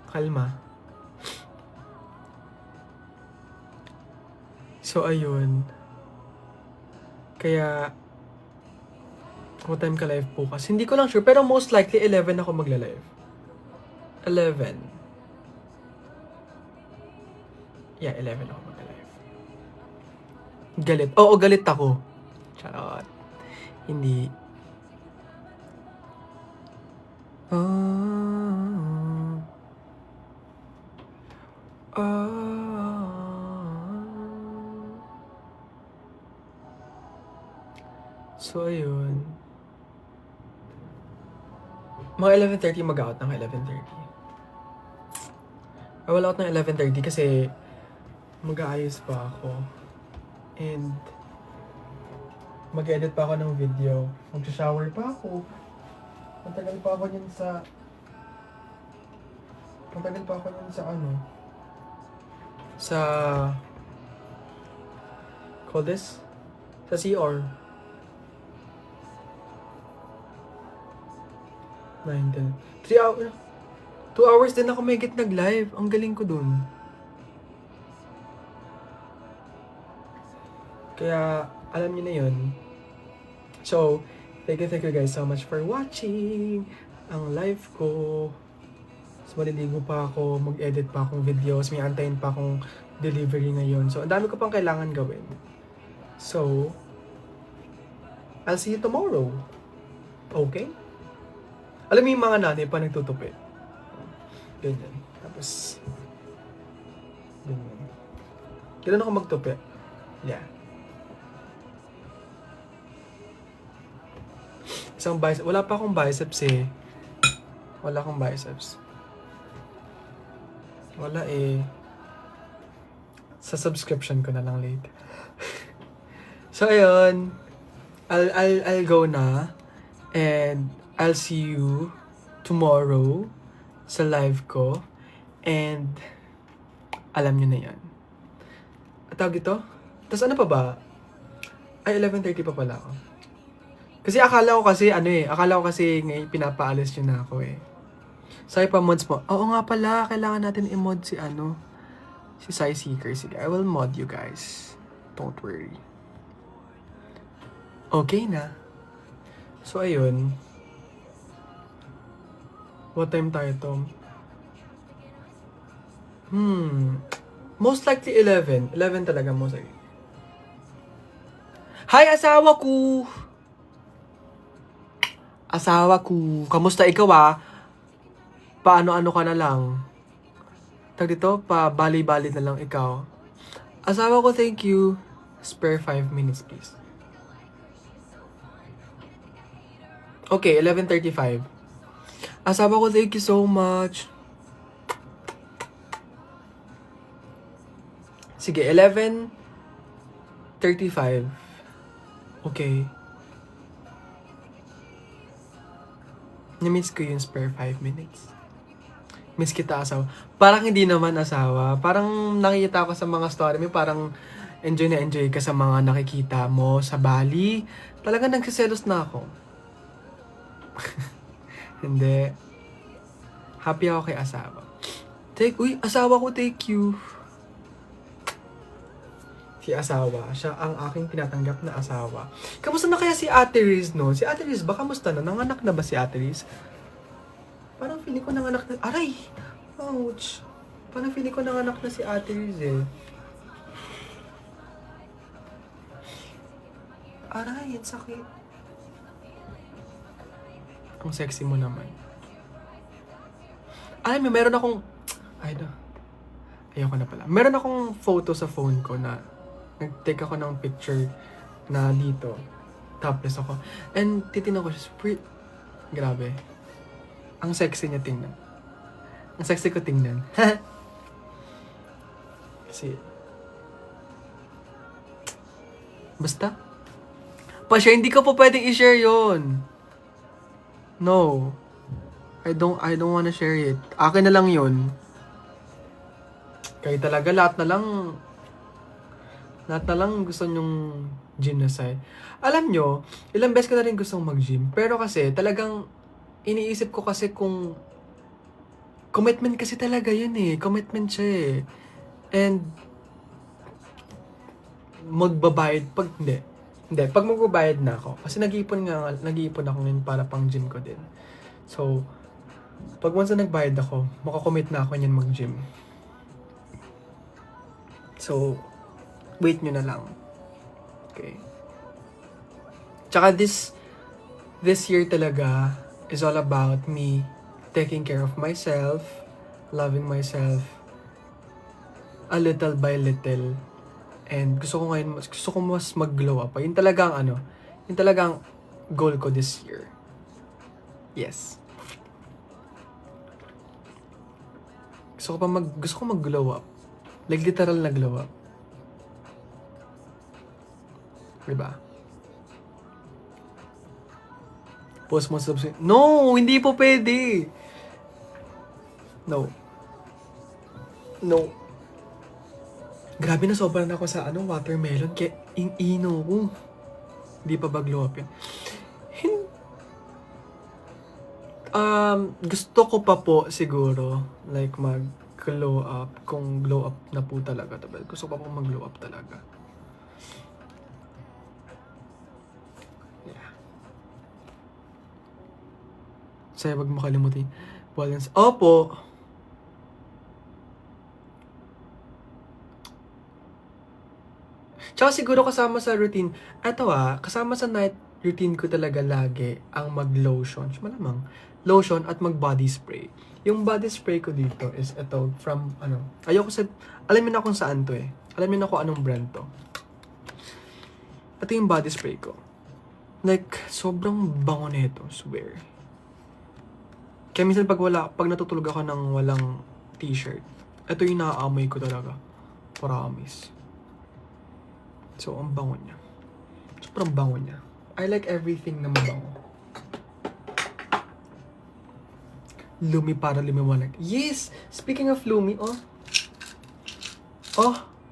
Kalma. So, ayun. Kaya, what time ka live po? Kasi hindi ko lang sure, pero most likely 11 ako magla-live. 11. Yeah, 11 ako magla-live. Galit. Oo, galit ako. Charot. Hindi. So, ayun. Mga 11:30 mag-out ng 11:30. I will out ng 11:30 kasi mag-aayos pa ako. And mag-edit pa ako ng video. Mag-shower pa ako. Matagal pa ako niyan sa call this? Sa CR. 9, 10. 3 hours. 2 hours din ako may nag-live. Ang galing ko dun. Kaya, alam niyo na yun. So, thank you guys so much for watching ang live ko. So, maliligo pa ako, mag-edit pa akong videos, may antayin pa akong delivery ngayon. So, ang dami ko pang kailangan gawin. So, I'll see you tomorrow. Okay? Alam mo yung mga nanay pa nagtutupi. Ganyan. Tapos, ganyan. Ganun ako magtupi. Yeah. Isang biceps. Wala pa akong biceps eh. Wala akong biceps. Wala eh. Sa subscription ko na lang later. So, ayun. I'll go na. And I'll see you tomorrow sa live ko. And alam nyo na yan. At tawag ito? Tapos ano pa ba? Ay, 11:30 pa pala ako. Kasi akala ko kasi ngayon pinapaalis nyo na ako eh. Sabi pa mods mo, oo nga pala, kailangan natin i-mod si Sai Seeker. Sige, I will mod you guys. Don't worry. Okay na. So, ayun. What time tayo, Tom? Most likely 11. 11 talaga, most likely. Hi, asawa ko! Asawa ko. Kamusta ikaw Paano-ano ka na lang? Tag dito, pa-bali-bali na lang ikaw. Asawa ko, thank you. Spare 5 minutes, please. Okay, 11:35. Asawa ko, thank you so much. Sige, 11:35. Okay. Na-miss ko yung spare 5 minutes. Miss kita, asawa. Parang hindi naman asawa. Parang nakikita ko sa mga story mo, parang enjoy na enjoy ka sa mga nakikita mo sa Bali. Talagang nagsiselos na ako. Hindi. Happy ako kay asawa. Uy, asawa ko, thank you. Si asawa, siya ang aking tinatanggap na asawa. Kamusta na kaya si Ate Riz, no? Si Ate Riz ba, kamusta na? Nanganak na ba si Ate Riz? Parang feeling ko nanganak na... Aray! Ouch! Parang feeling ko nanganak na si Ate Riz eh. Aray, ang sakit. Ang sexy mo naman. Alam mo, meron akong... Ayoko na pala. Meron akong photo sa phone ko na Nag-take ako ng picture na dito. Topless ako. And titignan ko siya, grabe. Ang sexy niya tingnan. Ang sexy ko tingnan. Kasi, basta. Pa-share, hindi ko po pwedeng i-share yon. No. I don't wanna share it. Akin na lang yon. Kayo talaga, lahat na lang gusto nyong genocide. Alam nyo, ilang beses ko na rin gustong mag-gym. Pero kasi, talagang iniisip ko kasi kung commitment kasi talaga yun eh. Commitment siya eh. And magbabayad pag hindi, pag magbabayad na ako. Kasi nag-iipon ako ngayon para pang gym ko din. So, pag once na nagbayad ako, makakommit na ako niyan mag-gym. So, wait nyo na lang. Okay. Tsaka this year talaga is all about me taking care of myself, loving myself, a little by little. And gusto ko mas mag-glow up. Yun talagang goal ko this year. Yes. Gusto ko mag-glow up. Like literal na glow up. Diba? Post mo subscribe. No! Hindi po pwede! No. Grabe na sobrang ako sa watermelon. Kaya ino ko. Hindi pa ba glow up yun? Gusto ko pa po siguro like mag-glow up kung glow up na po talaga. Gusto ko pa po mag-glow up talaga. Yeah. Saya wag makalimutin. Balance. Opo. Tsaka siguro kasama sa routine, kasama sa night routine ko talaga lagi ang mag-lotion. Malamang, lotion at mag-body spray. Yung body spray ko dito is ito from, alamin na kung saan to eh. Alamin na kung anong brand to. Ito yung body spray ko. Like, sobrang bango nito, swear. Kaya minsan pag natutulog ako ng walang t-shirt, ito yung naaamoy ko talaga. Promise. So, ang bango niya. Sobrang bango niya. I like everything na mabango. Lumi para lumiwanag. Yes! Speaking of Lumi,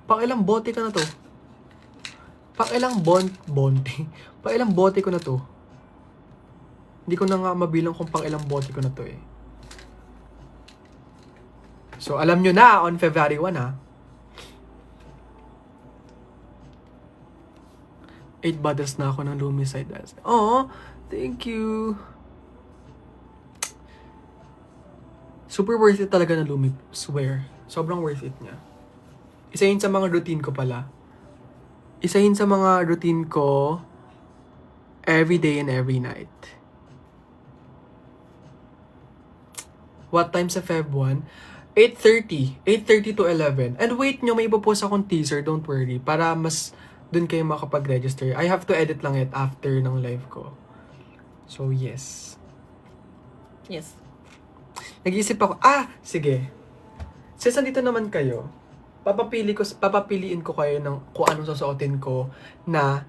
pang ilang bote ka na to? Pang ilang bote ko na to? Hindi ko na nga mabilang kung pang ilang bote ko na to eh. So, alam nyo na, on February 1 ha. 8 bottles na ako ng Lumicide. Oh, thank you. Super worth it talaga na Lumi. Swear. Sobrang worth it niya. Isa yun sa mga routine ko pala. Isa yun sa mga routine ko every day and every night. What time sa Feb 1? 8:30. 8:30 to 11. And wait nyo, may ipopost akong teaser. Don't worry. Para mas dun kayo makapag-register. I have to edit lang it after ng live ko. So, yes. Yes. Nag-iisip ako, sige. Since nandito naman kayo, papapiliin ko kayo ng kung anong susuotin ko na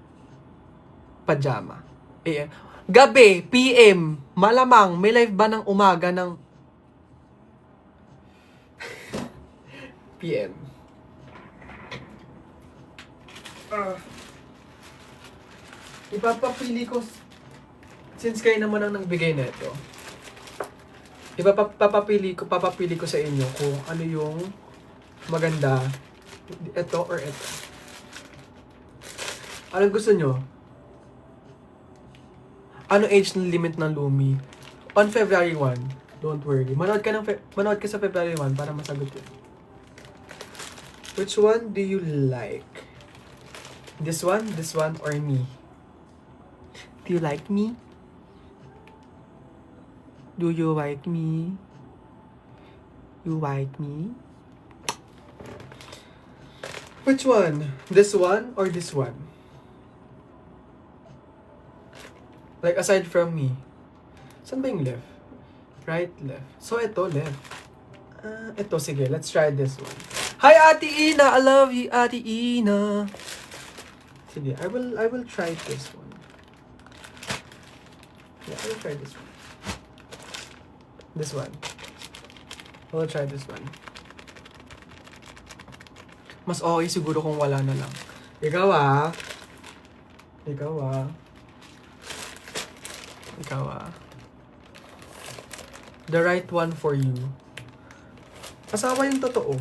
pajama. Gabi, PM, malamang, may live ba ng umaga ng PM? Ipapapili ko, since kayo naman ang nagbigay nito, papapili ko sa inyo kung ano yung maganda, ito or ito. Ano gusto nyo? Ano age limit ng Lumi? On February 1, don't worry. Manood ka sa February 1 para masagot yun. Which one do you like? This one, or me? Do you like me? Do you like me? You like me? Which one? This one or this one? Like, aside from me. Saan ba yung left? Right, left. So, ito, left. Ito, sige. Let's try this one. Hi, Ate Ina! I love you, Ate Ina! Sige, I will try this one. Yeah, I will try this one. This one. I will try this one. Mas okay siguro kung wala na lang. Ikaw ah. Ikaw ah. Ikaw ah. The right one for you. Asawa yung totoo.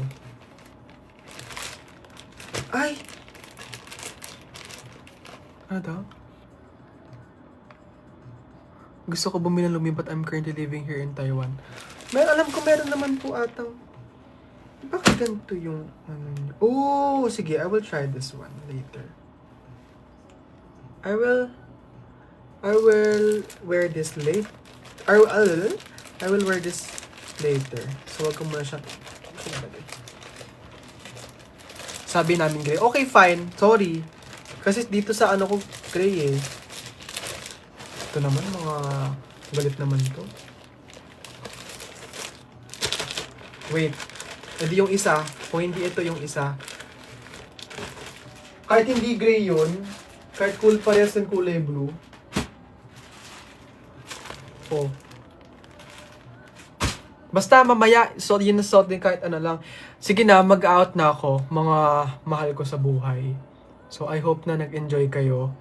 Ay! Ano daw? Gusto ko bumili ng lumipat. I'm currently living here in Taiwan. Alam ko meron naman po atang... Bakit ganito yung... Oh, sige. I will try this one later. I will wear this late. I will wear this later. So, wag ko muna siya. Sabi namin gray. Okay, fine. Sorry. Kasi dito sa ano ko, gray eh. Ito naman, mga galit naman to. Wait. Hindi yung isa. Kung hindi ito yung isa. Kahit hindi gray yun, kahit cool parehas ng kulay blue. Oh. Basta mamaya, so yun na suot din kahit ano lang. Sige na, mag-out na ako, mga mahal ko sa buhay. So I hope na nag-enjoy kayo.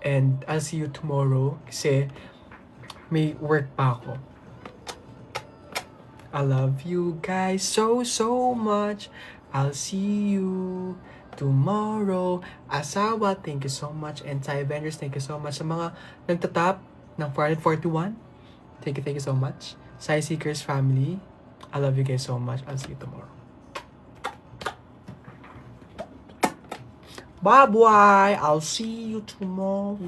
And I'll see you tomorrow. Kasi may work pa ako. I love you guys so much. I'll see you tomorrow. Asawa, thank you so much. And Thai Avengers, thank you so much. Sa mga nagtatap ng 441, thank you so much. Sai Seekers family, I love you guys so much. I'll see you tomorrow. Bye-bye. I'll see you tomorrow.